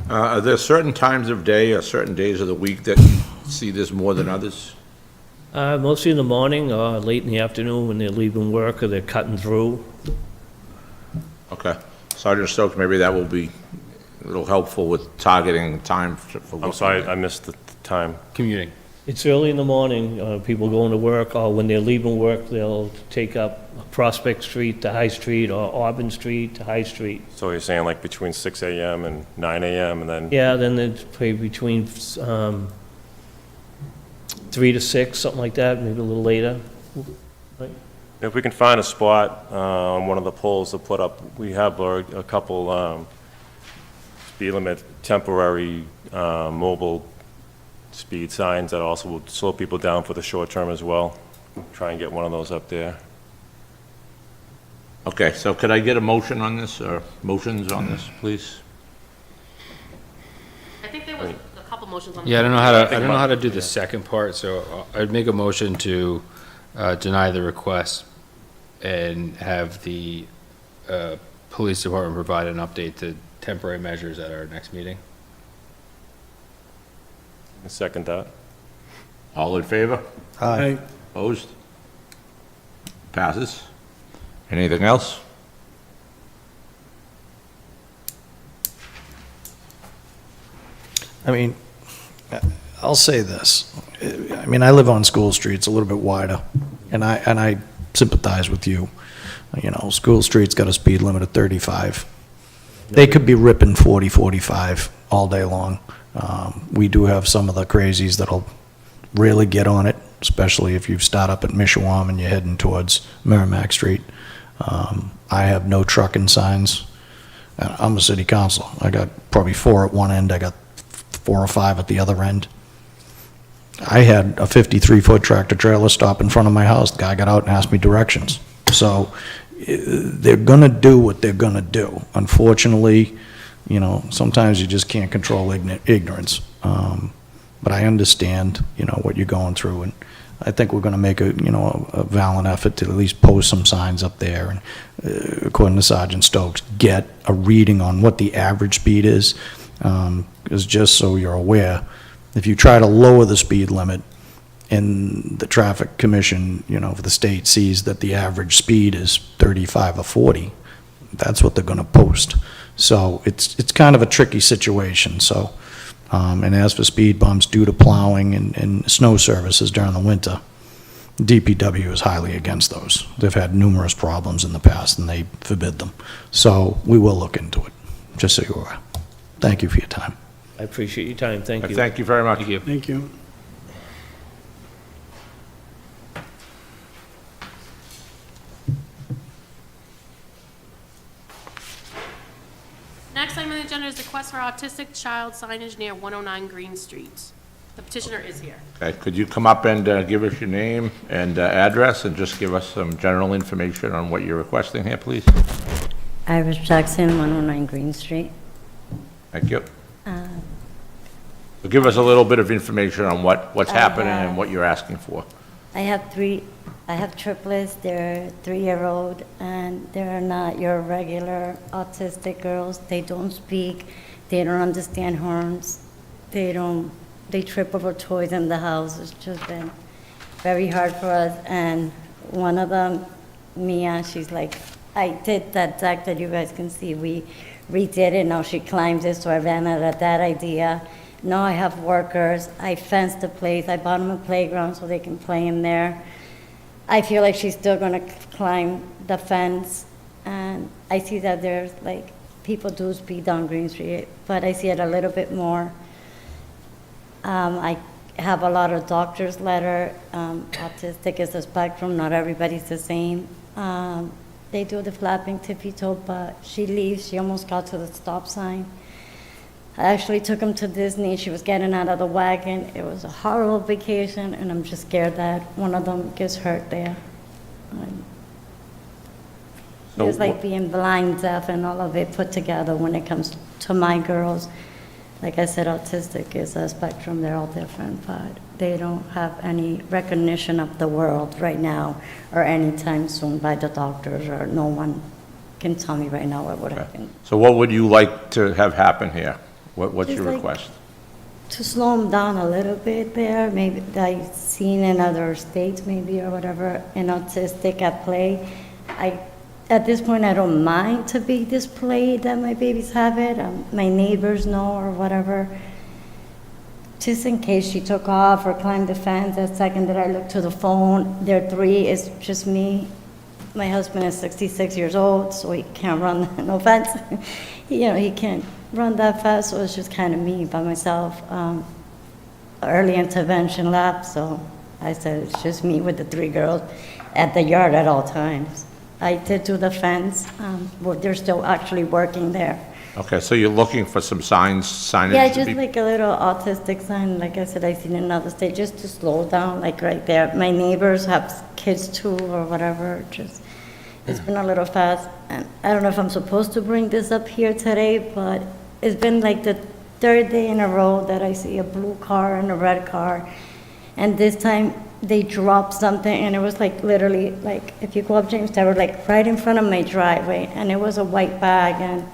Are there certain times of day or certain days of the week that you see this more than others? Mostly in the morning or late in the afternoon when they're leaving work or they're cutting through. Okay. Sergeant Stokes, maybe that will be a little helpful with targeting time for. I'm sorry, I missed the time. Commuting. It's early in the morning, people going to work, or when they're leaving work, they'll take up Prospect Street to High Street or Auburn Street to High Street. So you're saying like between 6 a.m. and 9 a.m. and then? Yeah, then it's probably between 3 to 6, something like that, maybe a little later. If we can find a spot on one of the poles to put up, we have a couple speed limit temporary mobile speed signs that also will slow people down for the short term as well. Try and get one of those up there. Okay, so could I get a motion on this, or motions on this, please? I think there was a couple motions on. Yeah, I don't know how to do the second part, so I'd make a motion to deny the request and have the police department provide an update to temporary measures at our next meeting. Second that. All in favor? Aye. Opposed? Passes. Anything else? I mean, I'll say this. I mean, I live on School Street. It's a little bit wider, and I sympathize with you. You know, School Street's got a speed limit of 35. They could be ripping 40, 45 all day long. We do have some of the crazies that'll really get on it, especially if you start up at Mishawam and you're heading towards Merrimack Street. I have no trucking signs. I'm a city council. I got probably 4 at one end. I got 4 or 5 at the other end. I had a 53-foot tractor trailer stop in front of my house. The guy got out and asked me directions. So they're going to do what they're going to do. Unfortunately, you know, sometimes you just can't control ignorance. But I understand, you know, what you're going through, and I think we're going to make a valiant effort to at least post some signs up there, and according to Sergeant Stokes, get a reading on what the average speed is. Because just so you're aware, if you try to lower the speed limit and the traffic commission, you know, if the state sees that the average speed is 35 or 40, that's what they're going to post. So it's kind of a tricky situation. So, and as for speed bumps due to plowing and snow services during the winter, DPW is highly against those. They've had numerous problems in the past, and they forbid them. So we will look into it, just so you're aware. Thank you for your time. I appreciate your time, thank you. Thank you very much. Thank you. Thank you. Next item on the agenda is the request for autistic child signage near 109 Green Street. The petitioner is here. Okay, could you come up and give us your name and address, and just give us some general information on what you're requesting here, please? Iris Jackson, 109 Green Street. Thank you. So give us a little bit of information on what's happening and what you're asking for. I have triplets. They're 3-year-old, and they're not your regular autistic girls. They don't speak. They don't understand horns. They trip over toys in the house. It's just been very hard for us. And one of them, Mia, she's like, I did that deck that you guys can see. We redid it. Now she climbs it, so I ran out of that idea. Now I have workers. I fenced the place. I bought them a playground so they can play in there. I feel like she's still going to climb the fence. And I see that there's like, people do speed down Green Street, but I see it a little bit more. I have a lot of doctor's letter. Autistic is a spectrum. Not everybody's the same. They do the flapping tippy-toe, but she leaves. She almost got to the stop sign. I actually took him to Disney. She was getting out of the wagon. It was a horrible vacation, and I'm just scared that one of them gets hurt there. It's like being blind, deaf, and all of it put together when it comes to my girls. Like I said, autistic is a spectrum. They're all different, but they don't have any recognition of the world right now or anytime soon by the doctors, or no one can tell me right now what would happen. So what would you like to have happen here? What's Just your like request? To slow them down a little bit there, maybe I've seen in other states maybe or whatever, an autistic at play. At this point, I don't mind to be displayed that my babies have it. My neighbors know or whatever. Just in case she took off or climbed the fence, that second that I look to the phone, they're 3, it's just me. My husband is 66 years old, so he can't run, no offense. He can't run that fast, so it's just kind of me by myself. early intervention lab, so I said it's just me with the 3 girls at the yard at all times. I did do the fence, but they're still actually working there. Okay, so you're looking for some signage Yeah, to just be... like a little autistic sign, like I said, I seen in another state, just to slow down, like right there. My neighbors have kids too, or whatever, just, it's been a little fast. And I don't know if I'm supposed to bring this up here today, but it's been like the 3rd day in a row that I see a blue car and a red car. And this time, they dropped something, and it was like literally, like, if you go up James Tower, like right in front of my driveway, and it was a white bag, and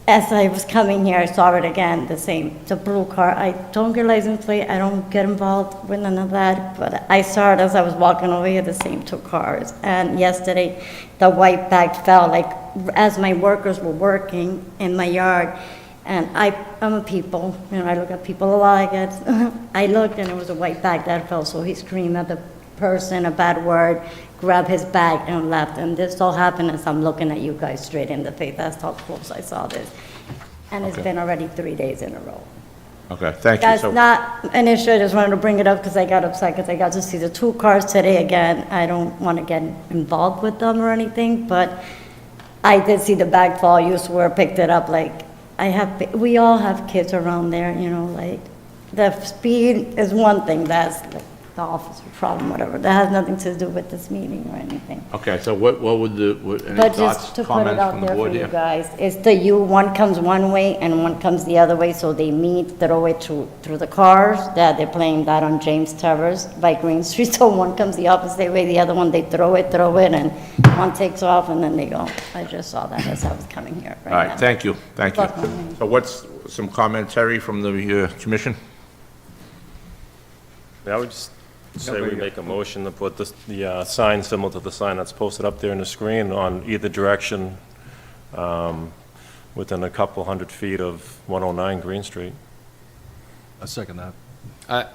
as I was coming here, I saw it again, the blue car. I don't get license plate, I don't get involved with none of that, but I saw it as I was walking over here, the same 2 cars. And yesterday, the white bag fell, like, as my workers were working in my yard. And I'm a people, I look at people a lot, I guess. I looked, and it was a white bag that fell, so he screamed at the person a bad word, grabbed his bag and left. And this all happened as I'm looking at you guys straight in the face. That's how close I saw this. And it's been already 3 days in a row. Okay, thank you. That's So- not an issue, I just wanted to bring it up because I got upset because I got to see the 2 cars today again. I don't want to get involved with them or anything, but I did see the bag fall. You swear picked it up, like, we all have kids around there, like, the speed is one thing, that's like the officer's problem, whatever. That has nothing to do with this meeting or anything. Okay, so what would any But thoughts, just to put it comments out from the there for board you here? guys, it's the one comes one way and one comes the other way, so they meet, throw it through the cars, that they're playing that on James Terrace by Green Street, so one comes the opposite way, the other one, they throw it, and one takes off, and then they go. I just saw that as I was coming here All right now. right, thank you, thank you. Fuck me. So what's some commentary from the commission? Yeah, I would just say we make a motion to put the sign similar to the sign that's posted up there in the screen on either direction, within a couple 100 feet of 109 Green Street. I second that.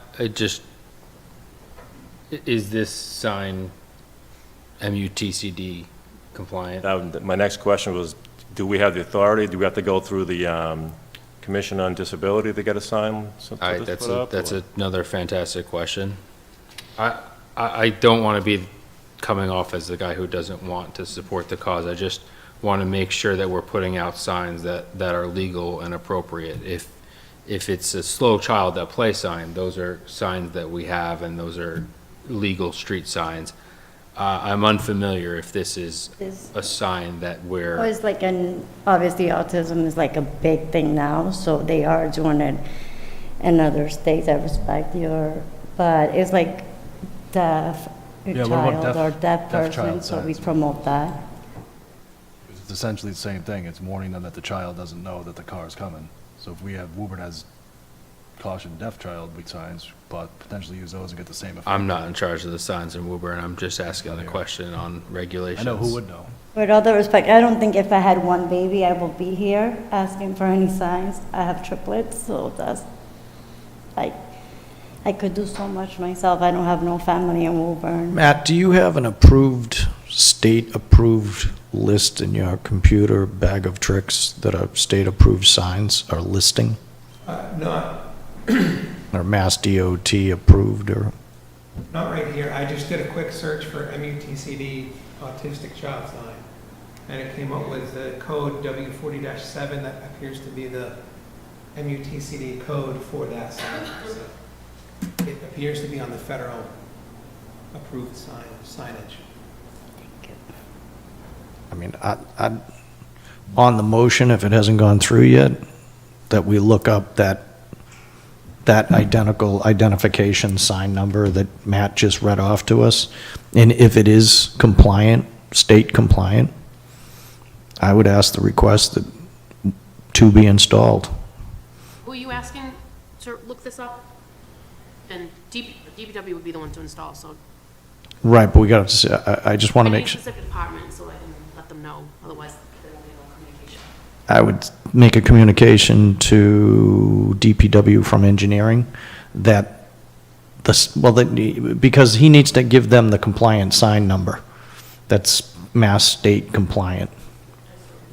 Is this sign MUTCD compliant? My next question was, do we have the authority? Do we have to go through the Commission on Disability to get a sign put up? That's or- another fantastic question. I don't want to be coming off as the guy who doesn't want to support the cause. I just want to make sure that we're putting out signs that are legal and appropriate. If it's a slow child at play sign, those are signs that we have, and those are legal street signs. I'm unfamiliar if this is a sign that Well, it's like obviously autism is like a big thing now, so they are doing it in other states. I respect but it's like deaf Yeah, what about child or deaf deaf person, child so we signs? promote that. It's essentially the same thing. It's warning them that the child doesn't know that the car is coming. So if we have Woburn has caution deaf child with signs, but potentially use those and get the same effect. I'm not in charge of the signs in Woburn. I'm just asking the question on I regulations. know who would know. With all due respect, I don't think if I had one baby, I will be here asking for any signs. I have triplets, so I could do so much myself. I don't have no family in Woburn. Matt, do you have an state-approved list in your computer bag of tricks that are state-approved signs are listing? Not Or Mass DOT approved, or? Not right here. I just did a quick search for MUTCD autistic child sign, and it came up with the code W40-7 that appears to be the MUTCD code for that sign. So it appears to be on the federal approved signage. I mean, on the motion, if it hasn't gone through yet, that we look up that identification sign number that Matt just read off to us, and if it is compliant, state compliant, I would ask the request that to be installed. Who are you asking to look this up? And DPW would be the one to install, so. Right, but we got to, I just want to make sure. Specific department, so I can let them know, otherwise there won't be no communication. I would make a communication to DPW from engineering that because he needs to give them the compliant sign number. That's Mass State compliant.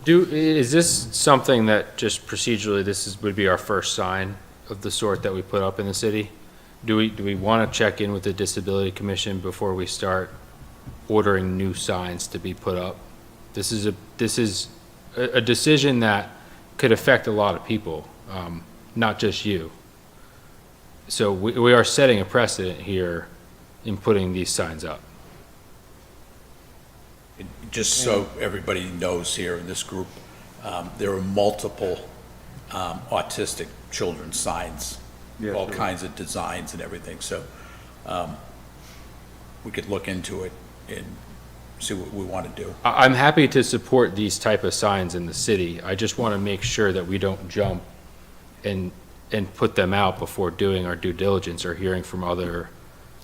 Is this something that just procedurally, would be our first sign of the sort that we put up in the city, do we want to check in with the Disability Commission before we start ordering new signs to be put up? This is a decision that could affect a lot of people, not just you. So we are setting a precedent here in putting these signs up. Just so everybody knows here in this group, there are multiple autistic children's signs, Yes, all there kinds of designs and everything, so we could look into it and see what we want to do. I'm happy to support these type of signs in the city. I just want to make sure that we don't jump and put them out before doing our due diligence or hearing from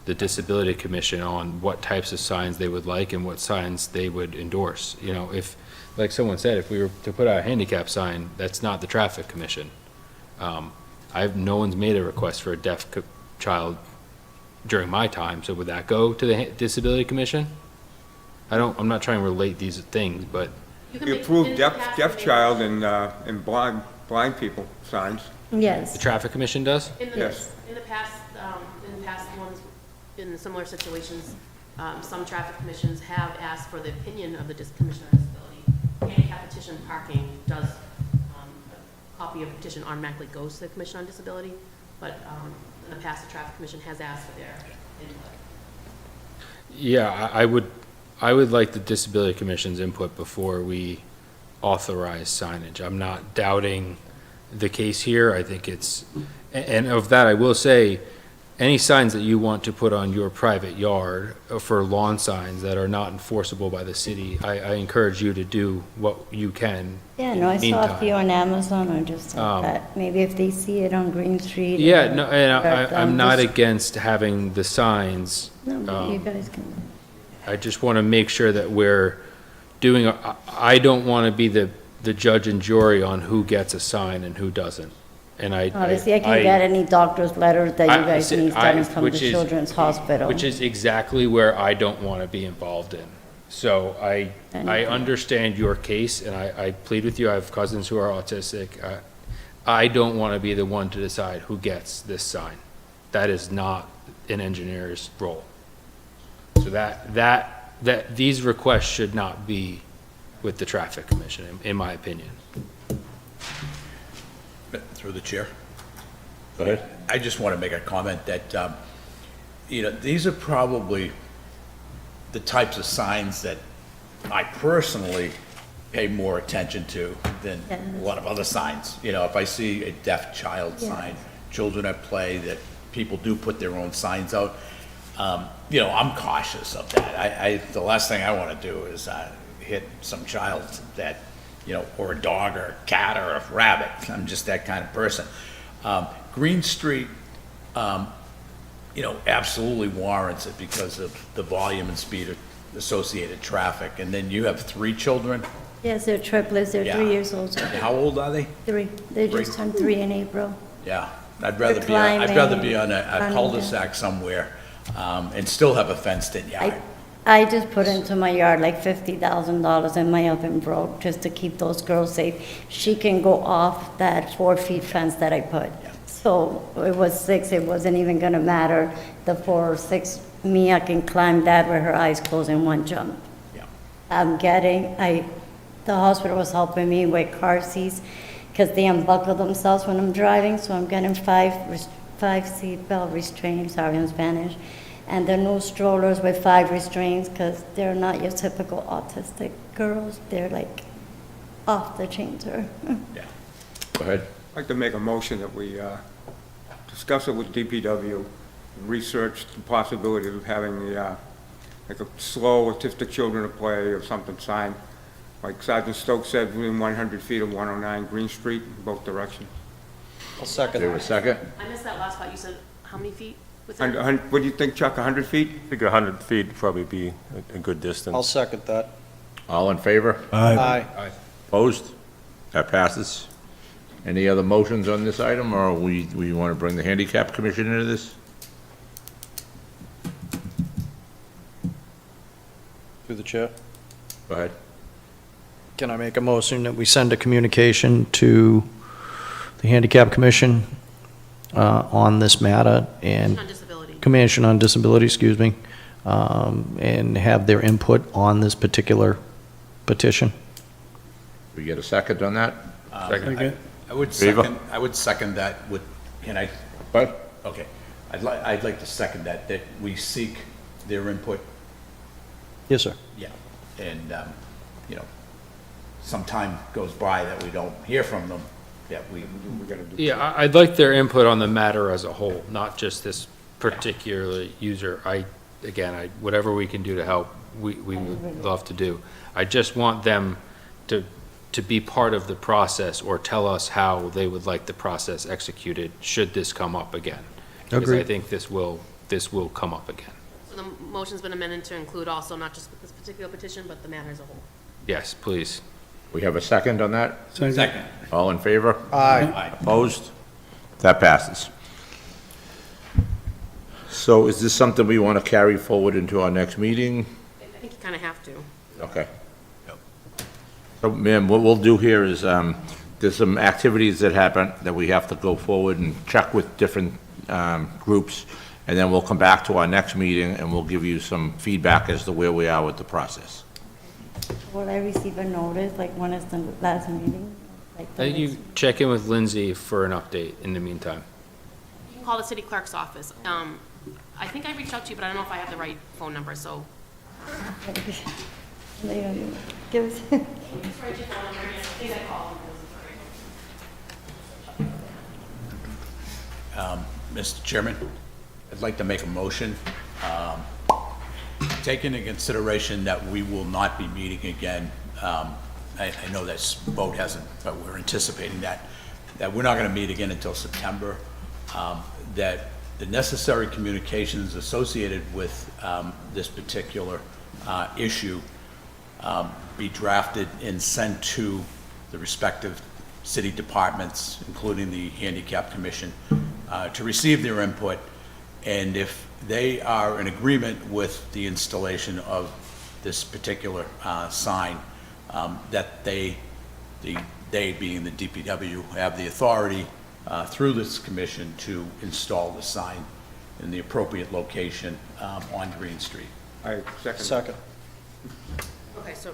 the Disability Commission on what types of signs they would like and what signs they would endorse. You know, if, like someone said, if we were to put out a handicap sign, that's not the Traffic Commission. No one's made a request for a deaf child during my time, so would that go to the Disability Commission? I'm not trying to relate these things, but You approved deaf child and blind people signs. the Yes, Traffic Commission does? Yes. In the past ones, in similar situations, some traffic commissions have asked for the opinion of the Commissioner on Disability. Handicap petition parking does, a copy of the petition automatically goes to the Commission on Disability, but in the past, the Traffic Commission has asked for their input. Yeah, I would like the Disability Commission's input before we authorize signage. I'm not doubting the case here. I think and of that, I will say, any signs that you want to put on your private yard for lawn signs that are not enforceable by the city, I encourage you to do what you can. yeah, no, I saw a Meantime. few on Amazon, or just like that, maybe if they see it on Green Street. Yeah, or- no, and but, I'm not just- against having the signs. No, but you guys can. I just want to make sure that we're doing, I don't want to be the judge and jury on who gets a sign and who doesn't. And Obviously, I can get any doctor's letters that you guys need done from the which is- Children's Hospital. Which is exactly where I don't want to be involved in. So I understand your case, and I plead with you. I have cousins who are autistic. I don't want to be the one to decide who gets this sign. That is not an engineer's role. So that these requests should not be with the Traffic Commission, in my opinion. Through the chair. Go ahead. I just want to make a comment that, these are probably the types of signs that I personally pay more attention to than a lot of other signs. If I see a deaf child sign, children at play, that people do put their own signs out, I'm cautious of that. The last thing I want to do is hit some child that, or a dog or a cat or a rabbit. I'm just that kind of person. Green Street, absolutely warrants it because of the volume and speed of associated traffic. And then you have 3 children? Yes, they're triplets, they're 3 years old. So How old are they? 3, they Three. just turned 3 in April. Yeah, I'd rather be on a climbing. cul-de-sac somewhere, and still have a fenced-in yard. I just put into my yard like $50,000 and my oven broke just to keep those girls safe. She can go off that 4-foot fence that I put. So it was 6, it wasn't even gonna matter. The 4 or 6, Mia can climb that with her eyes closed in one jump. Yeah. The hospital was helping me with car seats because they unbuckle themselves when I'm driving, so I'm getting 5 seat belt restraints, sorry in Spanish. And they're no strollers with 5 restraints because they're not your typical autistic girls. They're like off the chain, sir. Yeah. Go ahead. I'd like to make a motion that we discuss it with DPW, research the possibility of having like a slow autistic children to play or something signed. Like Sergeant Stokes said, within 100 feet of 109 Green Street, in both directions. I'll second There a second? I missed that last part. You said how many feet? Was And, that? what do you think, Chuck, 100 feet? I think 100 feet would probably be a good distance. I'll second that. All in favor? Aye. Opposed? That passes. Any other motions on this item, or we want to bring the Handicap Commission into this? Through the chair. Go ahead. Can I make a motion that we send a communication to the Handicap Commission on this matter and On disability. Commission on Disability, excuse me, and have their input on this particular petition. We get a second on that? Second. I would Favor? second that with, can I? But Okay. I'd like to second that we seek their input. Yes, sir. Yeah. And, some time goes by that we don't hear from them, yeah, we gotta do. Yeah, I'd like their input on the matter as a whole, not just this particular user. Whatever we can do to help, we would love to do. I just want them to be part of the process or tell us how they would like the process executed, should this come up again. Because I Agreed. think this will come up again. So the motion's been amended to include also not just this particular petition, but the matter as a whole. Yes, please. we have a second on that? Second. All in favor? Aye. Opposed? That passes. So is this something we want to carry forward into our next meeting? I think you kind of have to. Okay. So, ma'am, what we'll do here is, there's some activities that happen that we have to go forward and check with different groups, and then we'll come back to our next meeting and we'll give you some feedback as to where we are with the process. Will I receive a notice, like when is the last meeting? Like the You next- check in with Lindsay for an update in the meantime. You can call the city clerk's office. I think I reached out to you, but I don't know if I have the right phone number, so. They don't give us. Mr. Chairman, I'd like to make a motion, take into consideration that we will not be meeting again. I know this vote hasn't, but we're anticipating that we're not going to meet again until September, that the necessary communications associated with this particular issue be drafted and sent to the respective city departments, including the Handicap Commission, to receive their input. And if they are in agreement with the installation of this particular sign, that they being the DPW, have the authority through this commission to install the sign in the appropriate location on Green Street. I second. Second. Okay, so.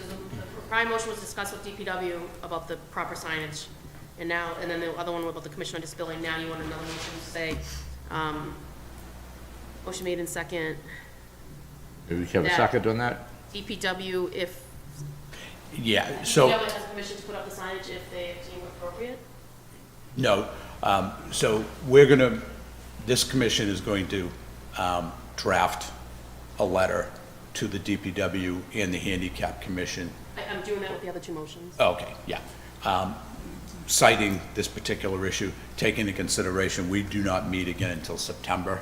The prior motion was discussed with DPW about the proper signage, and then the other one about the Commission on Disability. Now you want another motion to say, motion made in second, Do we have a second on that? DPW if. Yeah, so. DPW has permission to put up the signage if they deem appropriate? No, so this commission is going to draft a letter to the DPW and the Handicap Commission. I'm doing that with the other two motions. Okay, yeah. Citing this particular issue, take into consideration, we do not meet again until September,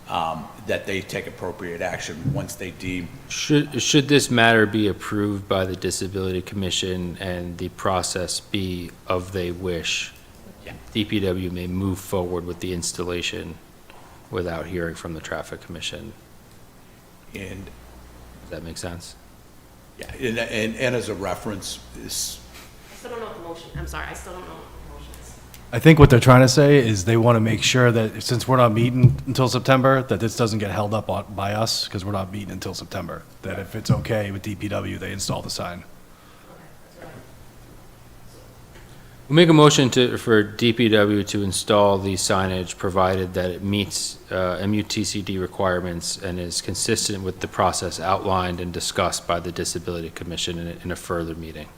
that they take appropriate action once they deem. Should this matter be approved by the Disability Commission and the process be of they wish, Yeah. DPW may move forward with the installation without hearing from the Traffic Commission. And, Does that make sense? yeah, and as a reference, this, I still don't know what the motion, I'm sorry, I still don't know what the motion is. I think what they're trying to say is they want to make sure that since we're not meeting until September, that this doesn't get held up by us because we're not meeting until September. That if it's okay with DPW, they install the sign. We'll make a motion for DPW to install the signage, provided that it meets MUTCD requirements and is consistent with the process outlined and discussed by the Disability Commission in a further meeting.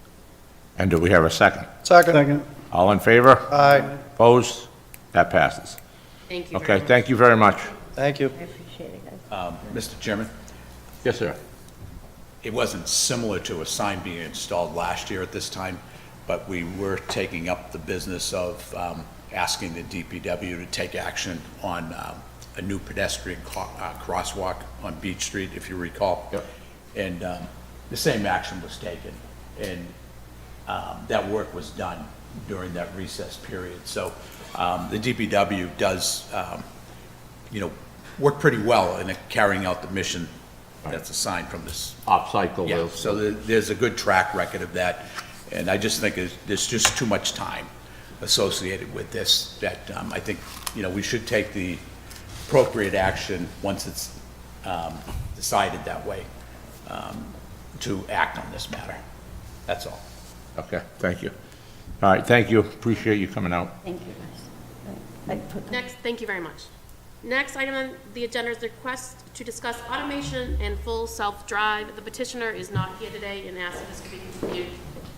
And do we have a second? Second. All in favor? Aye. Opposed? That passes. Thank you very Okay, much. thank you very much. Thank you. I appreciate it, guys. Mr. Chairman, Yes, sir. it wasn't similar to a sign being installed last year at this time, but we were taking up the business of asking the DPW to take action on a new pedestrian crosswalk on Beach Street, if you recall. Yep. And the same action was taken, and that work was done during that recess period. So the DPW does, work pretty well in carrying out the mission that's assigned from this. Off-cycle. Yeah, so there's a good track record of that, and I just think there's just too much time associated with this, that I think, we should take the appropriate action once it's decided that way, to act on this matter. That's all. Okay, thank you. All right, thank you, appreciate you coming out. Thank you, guys. I put- Next, thank you very much. Next item on the agenda is the request to discuss automation and full self-drive. The petitioner is not here today and asked if this could be continued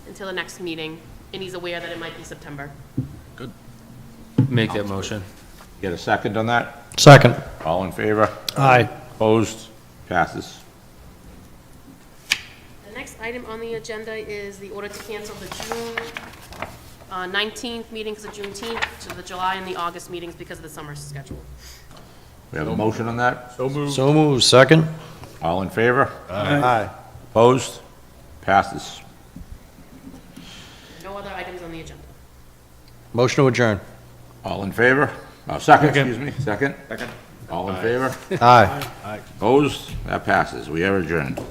until the next meeting, and he's aware that it might be September. Make that motion. Get a second on that? Second. All in favor? Aye. Opposed? Passes. The next item on the agenda is the order to cancel the June 19th meeting because of Juneteenth to the July and the August meetings because of the summer schedule. We have a motion on that? So moved. Second. All in favor? Aye. Opposed? Passes. No other items on the agenda. Motion to adjourn. All in favor? Second, excuse me, second? Second. All in favor? Aye. Opposed? That passes. We are adjourned.